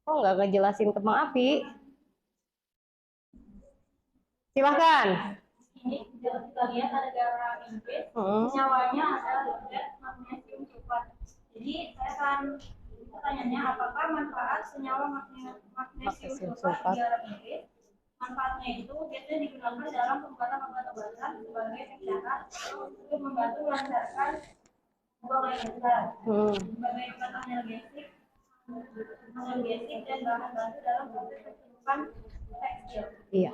Oh, nggak ngejelasin kembang api. Silahkan. Ini kita lihat ada garam Inggris, senyawanya adalah magnesium sulfat. Jadi saya akan pertanyaannya, apakah manfaat senyawa magnesium sulfat di garam Inggris? Manfaatnya itu biasanya digunakan dalam pembuatan obat-obatan sebagai pencegahan atau untuk membantu melancarkan buang air besar, sebagai obat analgesik dan bahan bantu dalam proses penyeludupan tekstil. Iya.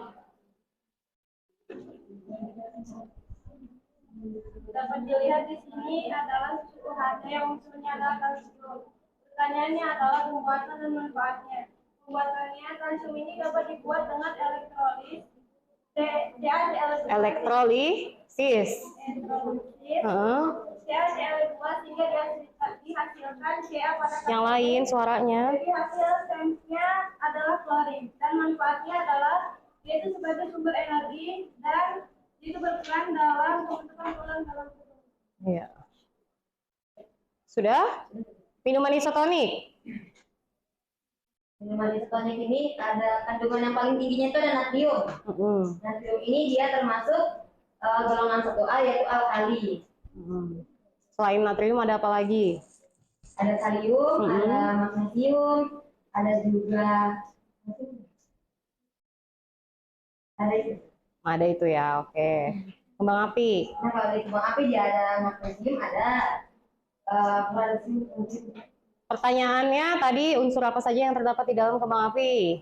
Dapat dilihat di sini adalah susu HC yang unsurnya adalah kalsium. Pertanyaannya adalah pembuatan dan manfaatnya. Pembuatannya, kalsium ini dapat dibuat dengan elektrolis, Elektrolisis. CaCl2 sehingga dihasilkan Ca pada Yang lain suaranya. Jadi hasil sensnya adalah klorin dan manfaatnya adalah yaitu sebagai sumber energi dan itu berperan dalam pembentukan tulang dalam tubuh. Iya. Sudah? Minuman isotonik. Minuman isotonik ini ada kandungan yang paling tingginya itu ada natrium. Natrium ini dia termasuk golongan 1A yaitu alkali. Selain natrium ada apa lagi? Ada kalium, ada magnesium, ada juga Ada itu ya, oke. Kembang api. Nah, kalau di kembang api dia ada magnesium, ada magnesium. Pertanyaannya tadi unsur apa saja yang terdapat di dalam kembang api?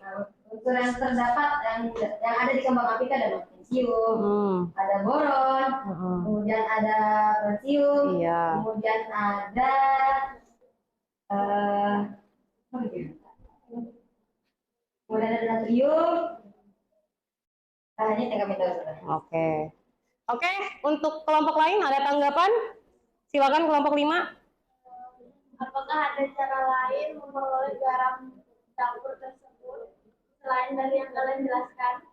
Unsur yang terdapat yang ada di kembang api itu ada magnesium, ada boron, kemudian ada kalsium, Iya. kemudian ada kemudian ada natrium. Hanya tinggal itu. Oke. Oke, untuk kelompok lain ada tanggapan? Silakan kelompok 5. Apakah ada cara lain memperoleh garam dapur tersebut selain dari yang kalian jelaskan?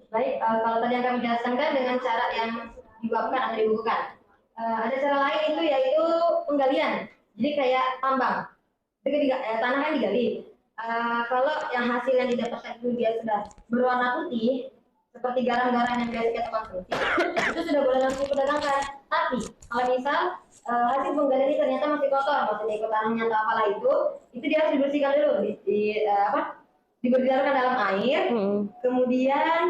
Baik, kalau tadi yang kami jelaskan kan dengan cara yang diuapkan atau dibukukan. Ada cara lain itu yaitu penggalian. Jadi kayak tambang. Itu tanah kan digali. Kalau yang hasil yang didapatkan itu dia sudah berwarna putih, seperti garam-garam yang biasa kita konsumsi, itu sudah boleh langsung diperdagangkan. Tapi kalau misal hasil penggalian ini ternyata masih kotor, maksudnya ikut tanahnya atau apalah itu dia harus dibersihkan dulu, diberdialkan dalam air, kemudian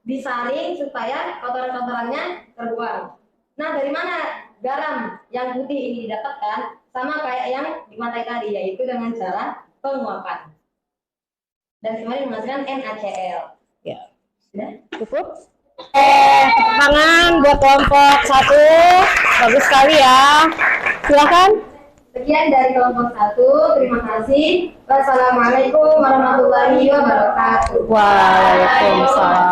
disaring supaya kotoran-kotorannya terbuang. Nah, dari mana garam yang putih ini didapatkan? Sama kayak yang dimatai tadi, yaitu dengan cara penguapan. Dan semuanya menghasilkan NaCl. Ya. Sudah? Cukup? Tepuk tangan buat kelompok 1. Bagus sekali ya. Silakan. Sekian dari kelompok 1. Terima kasih. Wassalamualaikum warahmatullahi wabarakatuh. Waalaikumsalam.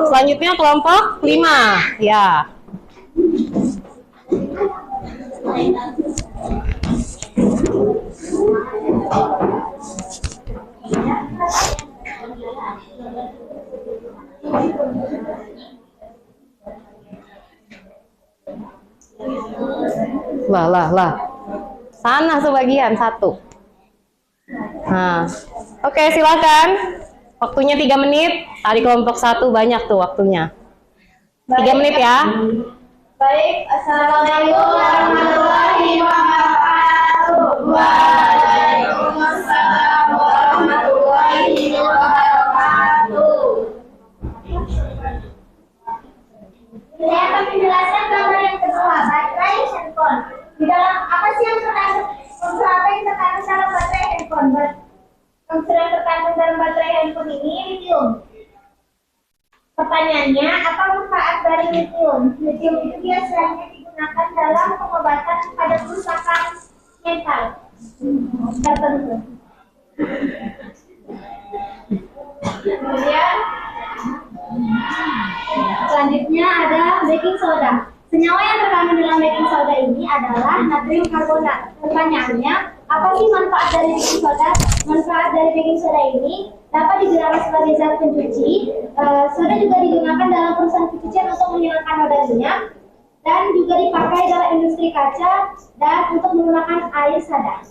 Selanjutnya kelompok 5. Ya. Lah. Sana sebagian 1. Nah, oke, silakan. Waktunya 3 menit. Tadi kelompok 1 banyak tuh waktunya. 3 menit ya. Baik, assalamualaikum warahmatullahi wabarakatuh. Waalaikumsalam warahmatullahi wabarakatuh. Saya akan menjelaskan gambar yang kedua, baterai handphone. Di dalam apa sih yang terkandung unsur apa yang terkandung dalam baterai handphone? Unsur yang terkandung dalam baterai handphone ini lithium. Pertanyaannya, apa manfaat dari lithium? Lithium itu biasanya digunakan dalam pengobatan pada kerusakan mental tertentu. Kemudian selanjutnya ada baking soda. Senyawa yang terkandung dalam baking soda ini adalah natrium karbonat. Pertanyaannya, apa sih manfaat dari baking soda? Manfaat dari baking soda ini dapat digunakan sebagai zat pencuci. Soda juga digunakan dalam perusahaan pencucian untuk menghilangkan noda minyak dan juga dipakai dalam industri kaca dan untuk menggunakan air sadar.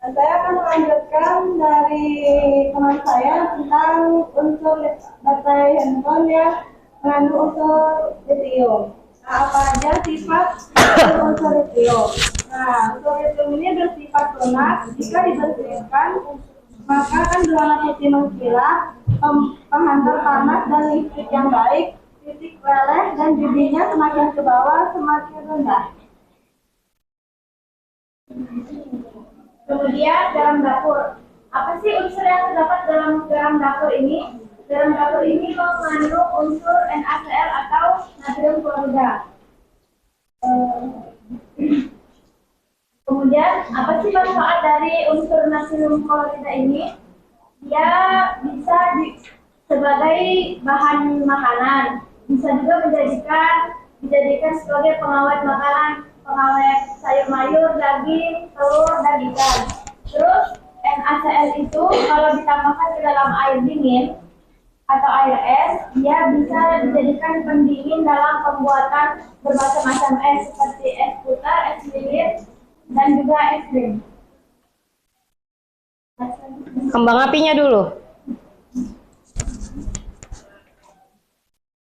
Saya akan melanjutkan dari teman saya tentang unsur baterai handphone yang mengandung unsur lithium. Nah, apa aja sifat unsur lithium? Nah, unsur lithium ini bersifat lunak. Jika dibersihkan, maka akan berwarna putih mengkilap, penghantar panas dan listrik yang baik, titik meleleh dan bibinya semakin ke bawah semakin rendah. Kemudian garam dapur. Apa sih unsur yang terdapat dalam garam dapur ini? Garam dapur ini mengandung unsur NaCl atau natrium klorida. Kemudian apa sih manfaat dari unsur natrium klorida ini? Dia bisa sebagai bahan makanan, bisa juga dijadikan sebagai pengawet makanan, pengawet sayur mayur, daging, telur, dan ikan. Terus NaCl itu kalau ditambahkan ke dalam air dingin atau air es, dia bisa dijadikan pendingin dalam pembuatan bermacam-macam es seperti es putar, es lilit, dan juga es krim. Kembang apinya dulu.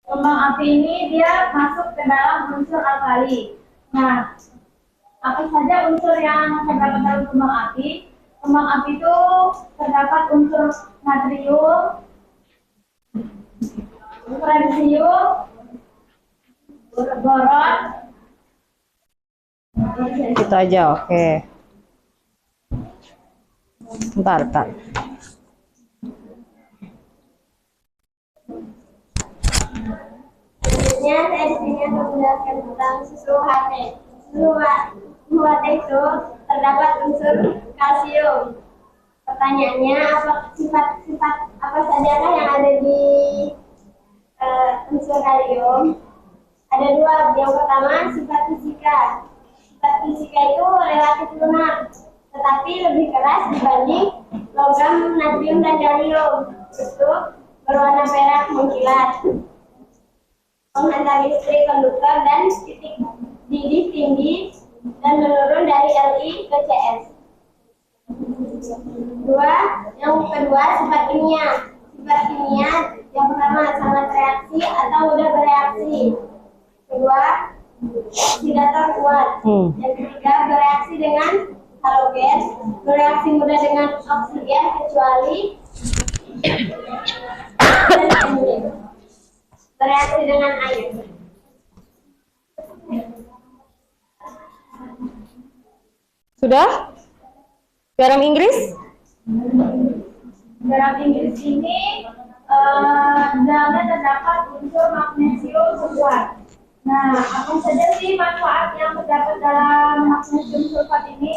Kembang api ini dia masuk ke dalam unsur alkali. Nah, apa saja unsur yang terdapat dalam kembang api? Kembang api itu terdapat unsur natrium, fransium, boron. Itu aja, oke. Bentar. Selanjutnya saya di sini akan menjelaskan tentang susu HT. Susu HT itu terdapat unsur kalsium. Pertanyaannya, sifat apa saja yang ada di unsur kalium? Ada 2. Yang pertama, sifat fisika. Sifat fisika itu relatif lunak, tetapi lebih keras dibanding logam natrium dan kalium. Itu berwarna perak mengkilat, menghantam listrik konduktor dan titik didih tinggi dan menurun dari Li ke CS. Yang kedua, sifat kimia. Sifat kimia yang pertama sangat reaksi atau mudah bereaksi. Kedua, oksidator kuat. Yang ketiga, bereaksi dengan halogen, bereaksi mudah dengan oksigen kecuali bereaksi dengan air. Sudah? Garam Inggris? Garam Inggris ini dalamnya terdapat unsur magnesium sulfat. Nah, apa saja sih manfaat yang terdapat dalam magnesium sulfat ini?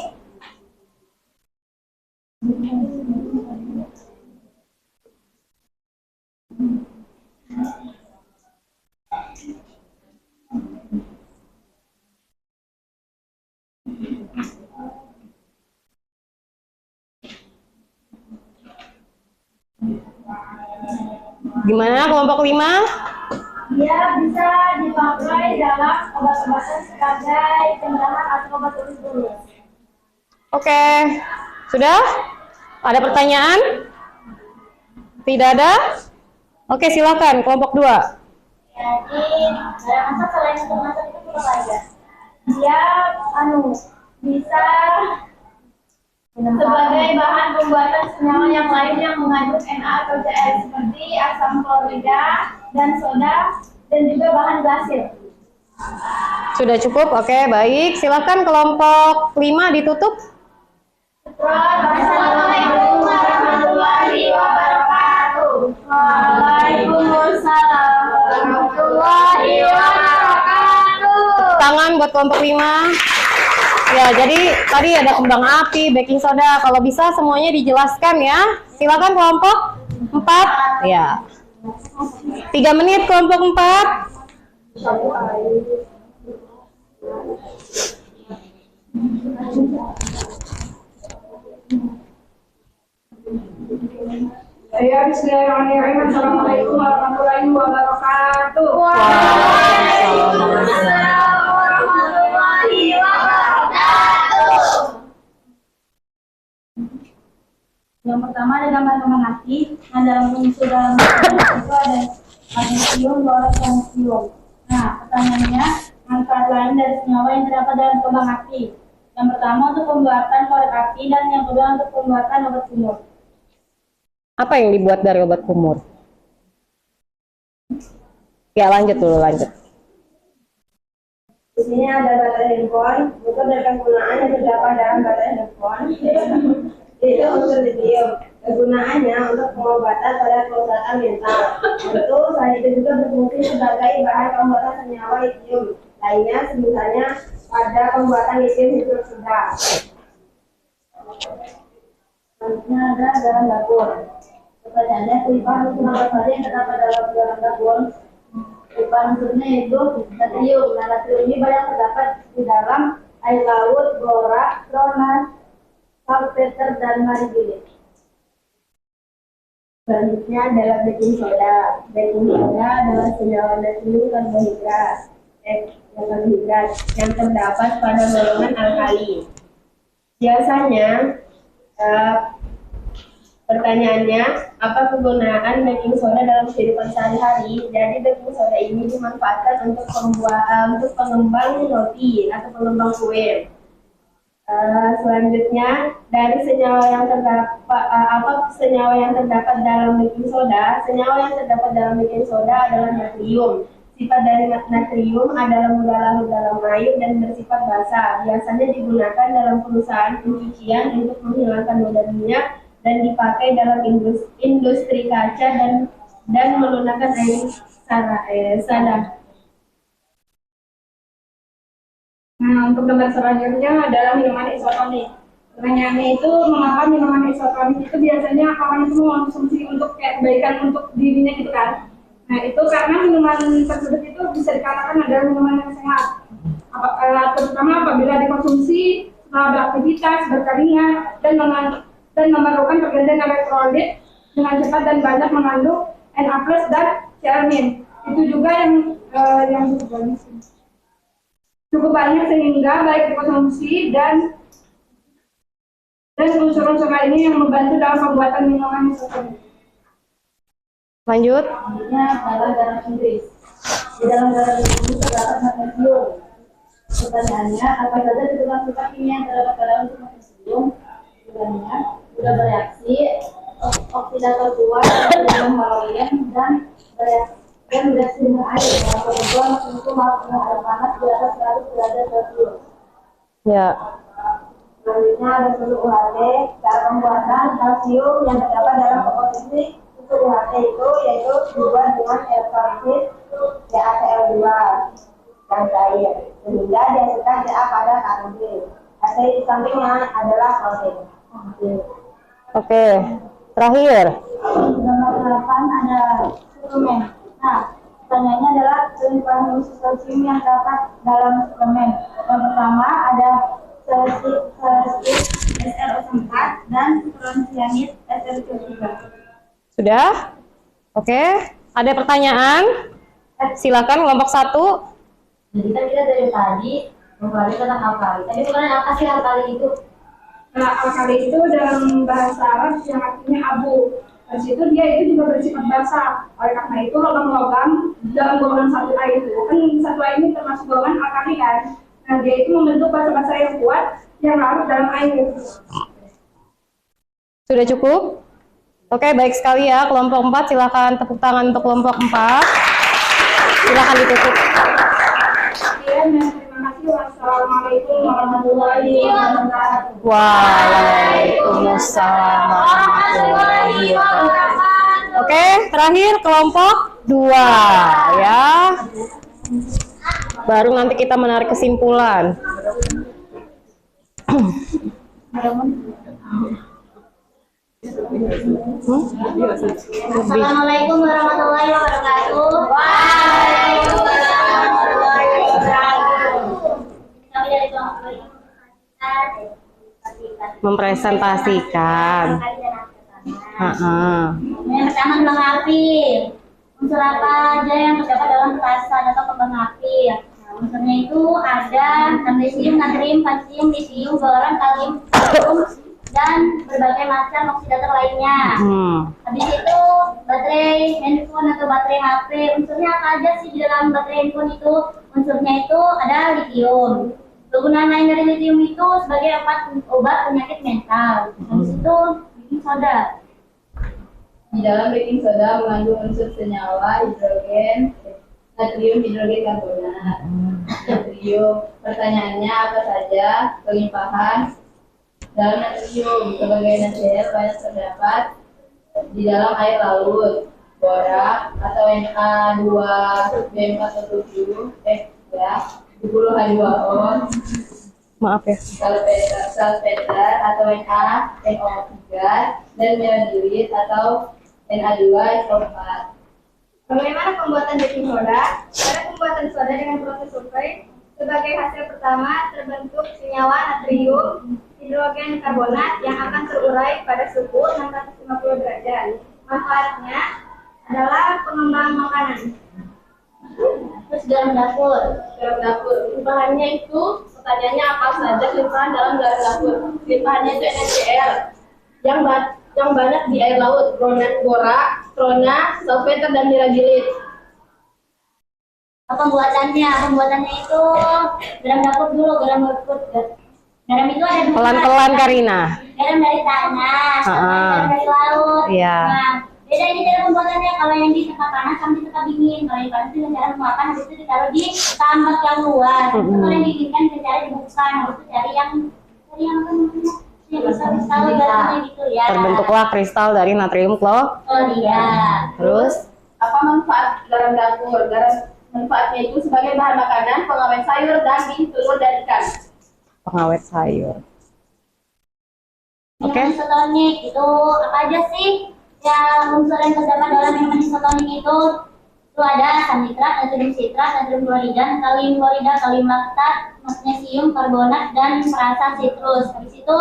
Gimana kelompok 5? Dia bisa dipakai dalam obat-obatan sebagai pengganti atau obat tulis. Oke. Sudah? Ada pertanyaan? Tidak ada? Oke, silakan kelompok 2. Jadi, dalam masak selain untuk masak itu apa aja? Dia bisa sebagai bahan pembuatan senyawa yang lain yang mengandung Na atau Cl seperti asam klorida dan soda dan juga bahan glasir. Sudah cukup? Oke, baik. Silakan kelompok 5 ditutup. Assalamualaikum warahmatullahi wabarakatuh. Waalaikumsalam warahmatullahi wabarakatuh. Tepuk tangan buat kelompok 5. Ya, jadi tadi ada kembang api, baking soda. Kalau bisa semuanya dijelaskan ya. Silakan kelompok 4. Ya. 3 menit kelompok 4. Ya, bismillahirrahmanirrahim. Assalamualaikum warahmatullahi wabarakatuh. Warahmatullahi wabarakatuh. Yang pertama ada gambar kembang api. Nah, dalam unsur dalam itu ada magnesium, boron, kalsium. Nah, pertanyaannya, manfaat lain dari senyawa yang terdapat dalam kembang api. Yang pertama untuk pembuatan korek api dan yang kedua untuk pembuatan obat kumur. Apa yang dibuat dari obat kumur? Ya, lanjut dulu, lanjut. Di sini ada baterai handphone. Untuk penggunaan yang terdapat dalam baterai handphone itu unsur lithium. Kegunaannya untuk pengobatan pada kerusakan mental. Tentu selain itu juga berfungsi sebagai bahan pembuatan senyawa lithium lainnya, misalnya pada pembuatan lithium hidroksida. Selanjutnya ada dalam dapur. Pertanyaannya, limpahan unsur apa saja yang terdapat dalam dapur? Limpahan unsurnya yaitu natrium. Nah, natrium ini banyak terdapat di dalam air laut, borak, tronas, salpeter, dan marigolid. Selanjutnya adalah baking soda. Baking soda adalah senyawa natrium karbohidrat yang terdapat pada golongan alkali. Biasanya pertanyaannya, apa kegunaan baking soda dalam kehidupan sehari-hari? Jadi baking soda ini dimanfaatkan untuk pengembang roti atau pengembang kue. Selanjutnya, dari senyawa yang terdapat dalam baking soda? Senyawa yang terdapat dalam baking soda adalah natrium. Sifat dari natrium adalah mudah dalam air dan bersifat basah. Biasanya digunakan dalam perusahaan pencucian untuk menghilangkan noda minyak dan dipakai dalam industri kaca dan melunakkan air sada. Nah, untuk gambar selanjutnya adalah minuman isotonik. Pertanyaannya itu, mengapa minuman isotonik itu biasanya orang itu mengonsumsi untuk kayak kebaikan untuk dirinya gitu kan? Nah, itu karena minuman tersebut itu bisa dikatakan adalah minuman yang sehat. Terutama apabila dikonsumsi setelah beraktivitas, berkeringat, dan memerlukan pergantian elektrolit dengan cepat dan banyak mengandung Na+, dan Cl-. Itu juga yang cukup banyak sih. Cukup banyak sehingga baik dikonsumsi dan unsur-unsur lainnya yang membantu dalam pembuatan minuman isotonik. Lanjut. Selanjutnya adalah garam Inggris. Di dalam garam Inggris terdapat magnesium. Pertanyaannya, apa saja sifat kimia yang terdapat pada unsur magnesium? Jawabannya, sudah bereaksi, oksidator kuat, dengan halogen dan bereaksi dengan air. Dalam ketentuan magnesium harus dengan air panas di atas 100 derajat Celcius. Ya. Selanjutnya ada susu UHT. Cara pembuatan kalsium yang terdapat dalam komposisi susu UHT itu yaitu dibuat dengan elektrolit CaCl2 dan cair sehingga dihasilkan Ca pada karbon. Hasil di sampingnya adalah protein. Oke. Terakhir. Nomor 8 ada suplemen. Nah, pertanyaannya adalah kelimpahan unsur kalsium yang terdapat dalam suplemen. Yang pertama ada selestit SLO4 dan cyanid SLC3. Sudah? Oke. Ada pertanyaan? Silakan kelompok 1. Jadi kan kita dari tadi membahas tentang alkali. Tadi bukan apa sih alkali itu? Nah, alkali itu dalam bahasa Arab yang artinya abu. Dari situ dia itu juga bersifat basah. Oleh karena itu logam-logam dalam golongan satu A itu kan satu A ini termasuk golongan alkali kan. Nah, dia itu membentuk basa-basa yang kuat yang larut dalam air. Sudah cukup? Oke, baik sekali ya. Kelompok 4, silakan tepuk tangan untuk kelompok 4. Silakan ditutup. Sekian dan terima kasih. Wassalamualaikum warahmatullahi wabarakatuh. Waalaikumsalam warahmatullahi wabarakatuh. Oke, terakhir kelompok 2 ya. Baru nanti kita menarik kesimpulan. Assalamualaikum warahmatullahi wabarakatuh. Waalaikumsalam warahmatullahi wabarakatuh. Kami dari kelompok Mempresentasikan. Yang pertama kembang api. Unsur apa aja yang terdapat dalam petasan atau kembang api? Nah, unsurnya itu ada magnesium, natrium, kalsium, litium, boron, kalium, dan berbagai macam oksidator lainnya. Habis itu baterai handphone atau baterai HP. Unsurnya apa aja sih di dalam baterai handphone itu? Unsurnya itu ada litium. Kegunaan lain dari litium itu sebagai obat penyakit mental. Habis itu baking soda. Di dalam baking soda mengandung unsur senyawa hidrogen, natrium hidrogenkarbonat, natrium. Pertanyaannya apa saja kelimpahan dalam natrium? Sebagai NaCl banyak terdapat di dalam air laut, borak atau Na2B47, H2O, Maaf ya. salpeter atau NaNO3, dan iodilit atau Na2SO4. Bagaimana pembuatan baking soda? Cara pembuatan soda dengan proses survei. Sebagai hasil pertama terbentuk senyawa natrium hidrogen karbonat yang akan terurai pada suhu 650 derajat. Manfaatnya adalah pengembang makanan. Terus garam dapur. Garam dapur. Bahannya itu, pertanyaannya apa saja limpahan dalam garam dapur? Limpahannya itu NaCl yang banyak di air laut, borak, trona, salpeter, dan miragilit. Pembuatannya itu garam dapur dulu, garam dapur. Garam itu ada dua. Pelan-pelan Karina. Garam dari tanah, garam dari laut. Iya. Nah, beda ini cara pembuatannya. Kalau yang di tempat panas sama di tempat dingin. Kalau yang panas itu cara memakan, habis itu ditaruh di tambak yang luas. Kalau yang dinginkan cara dibungkuskan, habis itu cari yang apa namanya? Kristal garamnya gitu ya. Terbentuklah kristal dari natrium klorida. Terus Apa manfaat garam dapur? Manfaatnya itu sebagai bahan makanan, pengawet sayur, daging, telur, dan ikan. pengawet sayur. Oke. Minuman isotonik itu apa aja sih yang unsur yang terdapat dalam minuman isotonik itu? Itu ada asam nitrat, natrium sitrat, natrium klorida, kalium klorida, kalium laktat, magnesium karbonat, dan perasa sitrus. Habis itu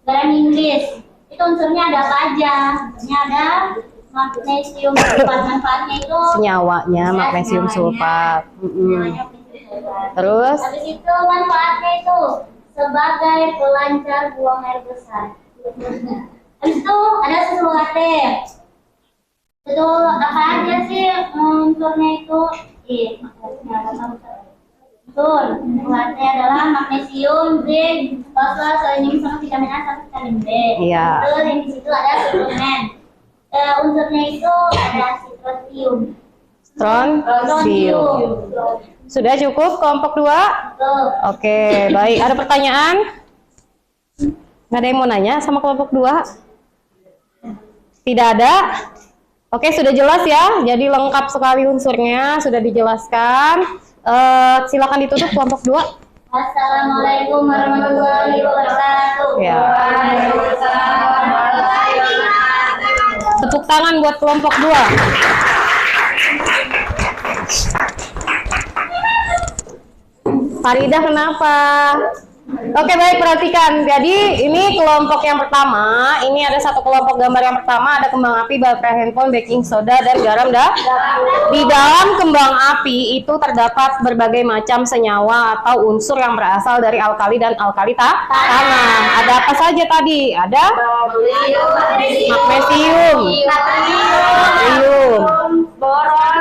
garam Inggris. Itu unsurnya ada apa aja? Unsurnya ada magnesium sulfat. Manfaatnya itu Senyawanya magnesium sulfat. senyawanya magnesium sulfat. Terus Habis itu manfaatnya itu sebagai pelancar buang air besar. Habis itu ada susu latte. Itu apa aja sih unsurnya itu? Unsur latte adalah magnesium, zinc, fosfor, selenium, sama vitamin A, sama vitamin B. Iya. Terus yang di situ ada suplemen. Unsurnya itu ada strontium. strontium. Sudah cukup kelompok 2? Tuh. Oke, baik. Ada pertanyaan? Nggak ada yang mau nanya sama kelompok 2? Tidak ada? Oke, sudah jelas ya. Jadi lengkap sekali unsurnya, sudah dijelaskan. Silakan ditutup kelompok 2. Assalamualaikum warahmatullahi wabarakatuh. Ya. Tepuk tangan buat kelompok 2. Faridah kenapa? Oke, baik, perhatikan. Jadi ini kelompok yang pertama. Ini ada satu kelompok gambar yang pertama, ada kembang api, baterai handphone, baking soda, dan garam Di dalam kembang api itu terdapat berbagai macam senyawa atau unsur yang berasal dari alkali dan alkali tanah. Ada apa saja tadi? Ada magnesium, natrium,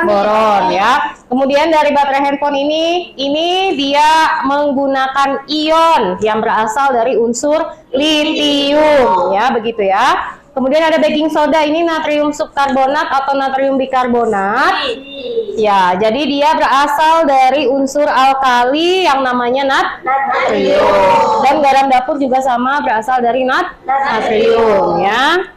boron ya. Kemudian dari baterai handphone ini dia menggunakan ion yang berasal dari unsur litium ya, begitu ya. Kemudian ada baking soda, ini natrium subkarbonat atau natrium bikarbonat. Ya, jadi dia berasal dari unsur alkali yang namanya natrium. Dan garam dapur juga sama, berasal dari natrium ya.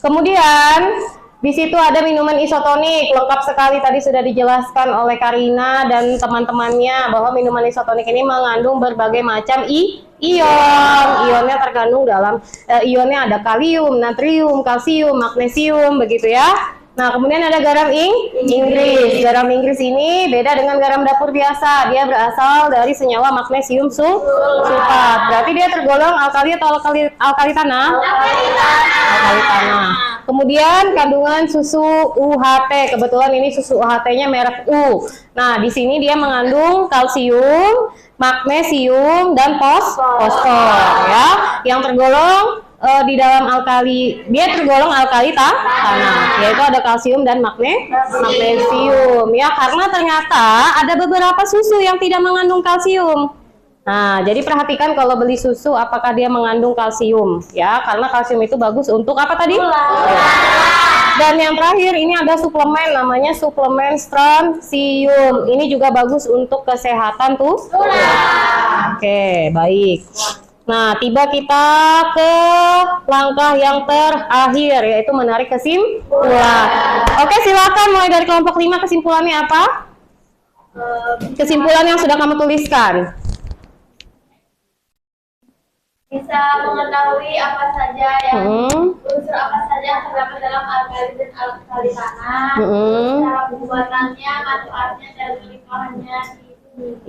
Kemudian di situ ada minuman isotonik, lengkap sekali tadi sudah dijelaskan oleh Karina dan teman-temannya bahwa minuman isotonik ini mengandung berbagai macam ion. Ionnya terkandung dalam ionnya ada kalium, natrium, kalsium, magnesium, begitu ya. Nah, kemudian ada garam Inggris. Garam Inggris ini beda dengan garam dapur biasa. Dia berasal dari senyawa magnesium sulfat. Berarti dia tergolong alkali atau alkali tanah? Alkali tanah. Kemudian kandungan susu UHT. Kebetulan ini susu UHT-nya merek U. Nah, di sini dia mengandung kalsium, magnesium, dan fosfor ya. Yang tergolong di dalam alkali, dia tergolong alkali tanah, yaitu ada kalsium dan magnesium ya, karena ternyata ada beberapa susu yang tidak mengandung kalsium. Nah, jadi perhatikan kalau beli susu apakah dia mengandung kalsium ya, karena kalsium itu bagus untuk apa tadi? Dan yang terakhir ini ada suplemen, namanya suplemen strontium. Ini juga bagus untuk kesehatan tuh. Oke, baik. Nah, tiba kita ke langkah yang terakhir, yaitu menarik kesimpulan. Oke, silakan mulai dari kelompok 5, kesimpulannya apa? Kesimpulan yang sudah kamu tuliskan. Bisa mengetahui apa saja yang unsur apa saja yang terdapat dalam alkali dan alkali tanah, cara pembuatannya, manfaatnya, dan pernikahannya.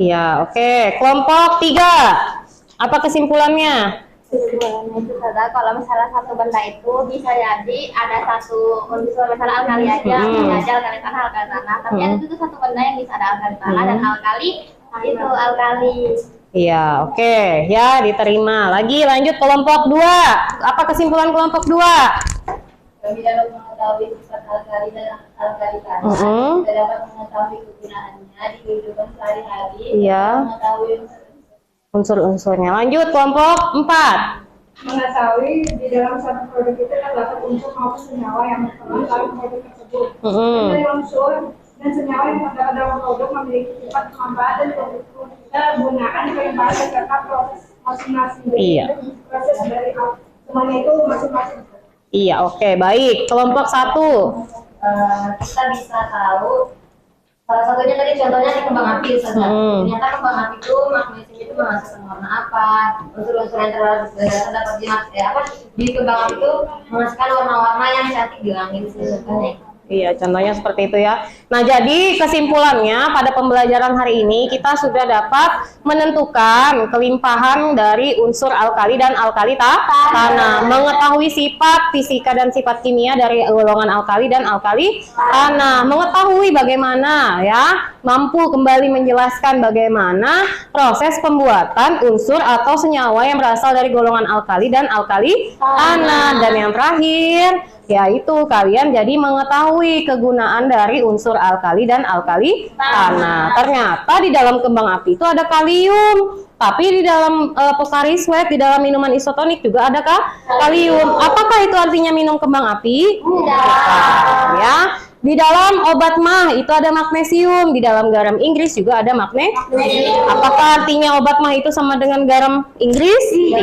Iya, oke. Kelompok 3. Apa kesimpulannya? Kesimpulannya itu adalah kalau misalnya satu benda itu bisa jadi ada satu unsur, misalnya alkali aja, bisa aja alkali tanah, alkali tanah. Tapi ada itu satu benda yang bisa ada alkali tanah dan alkali itu alkali. Iya, oke. Ya, diterima. Lagi lanjut kelompok 2. Apa kesimpulan kelompok 2? Kami dapat mengetahui sifat alkali dan alkali tanah. Kita dapat mengetahui kegunaannya di kehidupan sehari-hari. Iya. Mengetahui Unsur-unsurnya. Lanjut kelompok 4. Mengetahui di dalam satu produk itu terdapat unsur maupun senyawa yang berperan dalam produk tersebut. Dari unsur dan senyawa yang terdapat dalam produk memiliki sifat kemanfaat dan kegunaan kelimpahan beserta proses masing-masing. Iya. Proses dari semuanya itu masing-masing. Iya, oke, baik. Kelompok 1. kita bisa tahu salah satunya tadi contohnya di kembang api saja. Ternyata kembang api itu magnesium itu menghasilkan warna apa? Unsur-unsur yang terdapat di kembang api itu menghasilkan warna-warna yang cantik di langit contohnya. Iya, contohnya seperti itu ya. Nah, jadi kesimpulannya pada pembelajaran hari ini kita sudah dapat menentukan kelimpahan dari unsur alkali dan alkali tanah, mengetahui sifat fisika dan sifat kimia dari golongan alkali dan alkali tanah, mengetahui bagaimana ya, mampu kembali menjelaskan bagaimana proses pembuatan unsur atau senyawa yang berasal dari golongan alkali dan alkali tanah, dan yang terakhir yaitu kalian jadi mengetahui kegunaan dari unsur alkali dan alkali tanah. Ternyata di dalam kembang api itu ada kalium, tapi di dalam Pocari Sweat, di dalam minuman isotonik juga ada kalium. Apakah itu artinya minum kembang api? Bukan, ya. Di dalam obat mah itu ada magnesium, di dalam garam Inggris juga ada magnesium. Apakah artinya obat mah itu sama dengan garam Inggris? Tidak,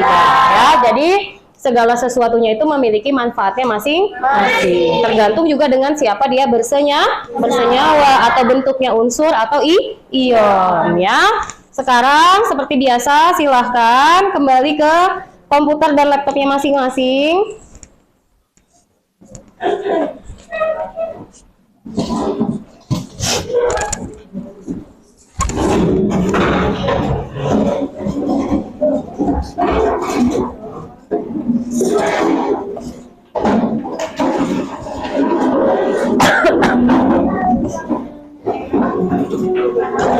ya. Jadi segala sesuatunya itu memiliki manfaatnya masing-masing. Tergantung juga dengan siapa dia bersenyawa atau bentuknya unsur atau ion, ya. Sekarang seperti biasa silahkan kembali ke komputer dan laptopnya masing-masing.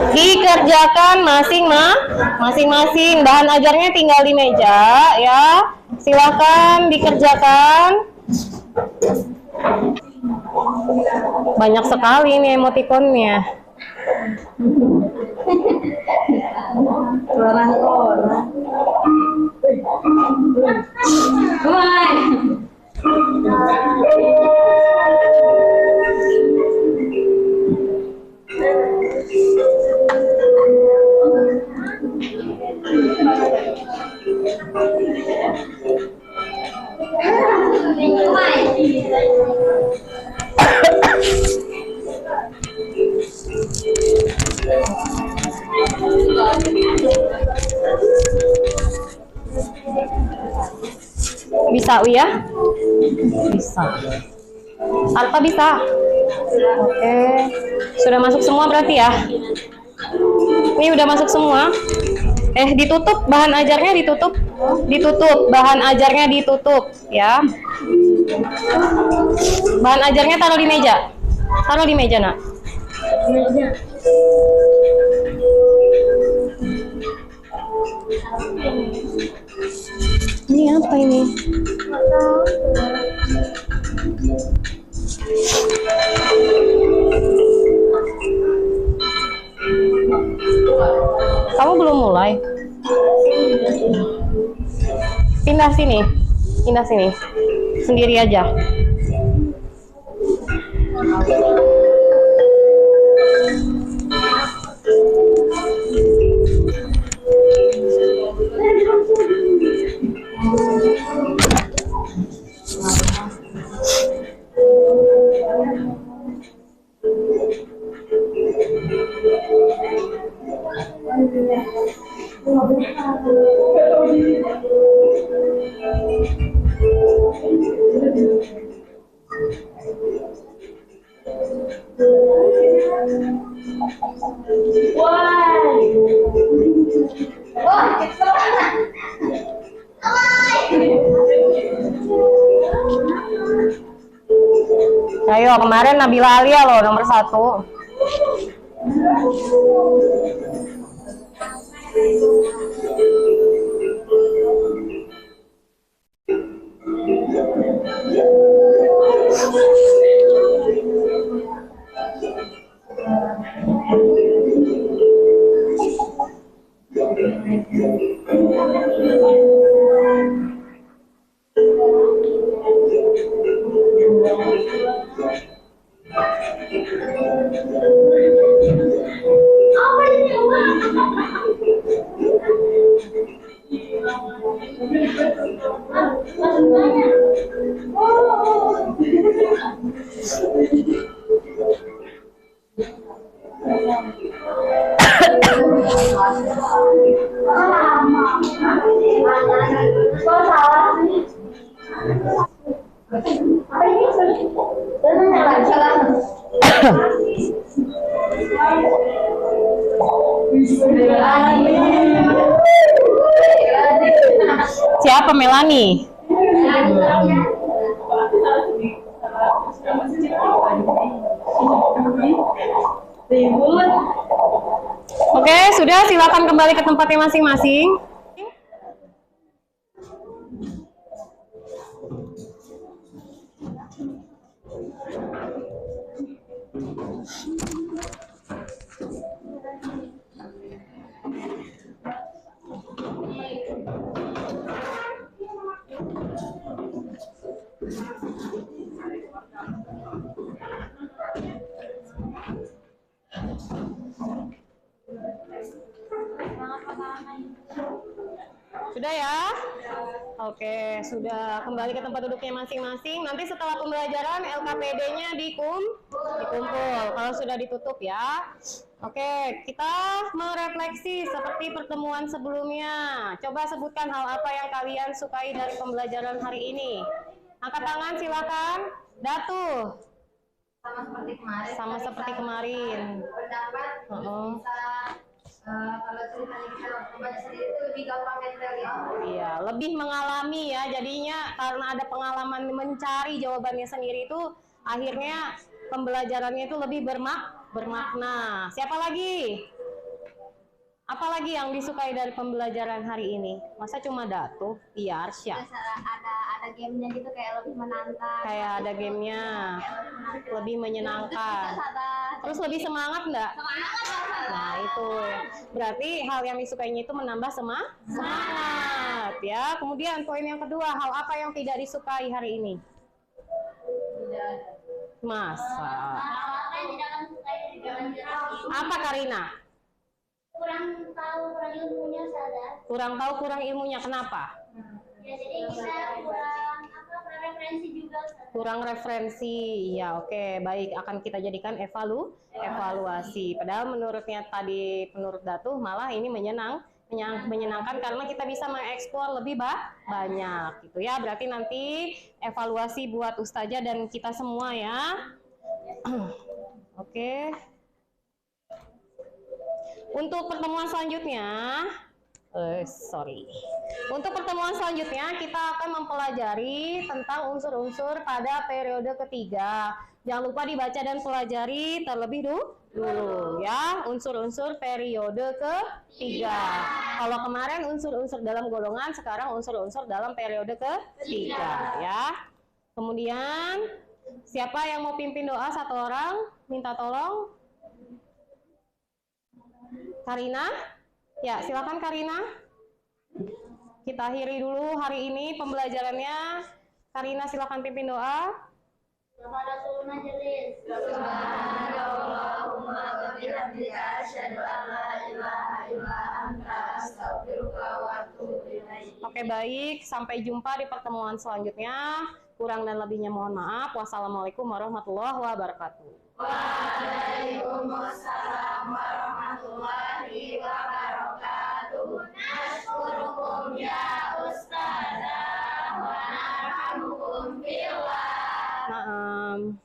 Dikerjakan masing-masing. Bahan ajarnya tinggal di meja, ya. Silakan dikerjakan. Banyak sekali ini emotikonnya. Bisa, Uya? Bisa. Arta bisa? Oke. Sudah masuk semua berarti ya? Ini udah masuk semua? Ditutup, bahan ajarnya ditutup. Ditutup, bahan ajarnya ditutup, ya. Bahan ajarnya taruh di meja. Taruh di meja, Nak. Ini apa ini? Kamu belum mulai? Pindah sini. Pindah sini. Sendiri aja. Ayo, kemarin Nabila Alia loh nomor 1. apa Melani? Oke, sudah, silakan kembali ke tempatnya masing-masing. Sudah ya? Oke, sudah kembali ke tempat duduknya masing-masing. Nanti setelah pembelajaran LKPD-nya dikumpul. Kalau sudah ditutup ya. Oke, kita merefleksi seperti pertemuan sebelumnya. Coba sebutkan hal apa yang kalian sukai dari pembelajaran hari ini. Angkat tangan silakan. Datu. Sama seperti kemarin. Sama seperti kemarin. Pendapat bisa kalau ceritanya kita membaca sendiri itu lebih gampang mental ya. Iya, lebih mengalami ya. Jadinya karena ada pengalaman mencari jawabannya sendiri itu akhirnya pembelajarannya itu lebih bermakna. Siapa lagi? Apalagi yang disukai dari pembelajaran hari ini? Masa cuma Datu? Iya, Arsya. Terus ada gamenya gitu kayak lebih menantang. Kayak ada gamenya, lebih menyenangkan. Terus lebih semangat nggak? Nah itu berarti hal yang disukainya itu menambah semangat ya. Kemudian poin yang kedua, hal apa yang tidak disukai hari ini? Masa? Apa Karina? Kurang tahu, kurang ilmunya sadar. Kurang tahu, kurang ilmunya. Kenapa? Ya jadi kita kurang referensi juga. Kurang referensi. Ya oke, baik, akan kita jadikan evaluasi. Padahal menurut Datu malah ini menyenangkan karena kita bisa mengeksplor lebih banyak gitu ya. Berarti nanti evaluasi buat Ustazah dan kita semua ya. Oke. Untuk pertemuan selanjutnya, Untuk pertemuan selanjutnya kita akan mempelajari tentang unsur-unsur pada periode ketiga. Jangan lupa dibaca dan pelajari terlebih dulu ya, unsur-unsur periode ketiga. Kalau kemarin unsur-unsur dalam golongan, sekarang unsur-unsur dalam periode ketiga ya. Kemudian siapa yang mau pimpin doa satu orang? Minta tolong. Karina? Ya, silakan Karina. Kita akhiri dulu hari ini pembelajarannya. Karina silakan pimpin doa. Subhanallahi majelis. Subhanallahumma wa bihamdika asyhadu an la ilaha illa anta astaghfiruka wa atubu ilaik. Oke, baik. Sampai jumpa di pertemuan selanjutnya. Kurang dan lebihnya mohon maaf. Wassalamualaikum warahmatullahi wabarakatuh. Waalaikumsalam warahmatullahi wabarakatuh. Naskurukum ya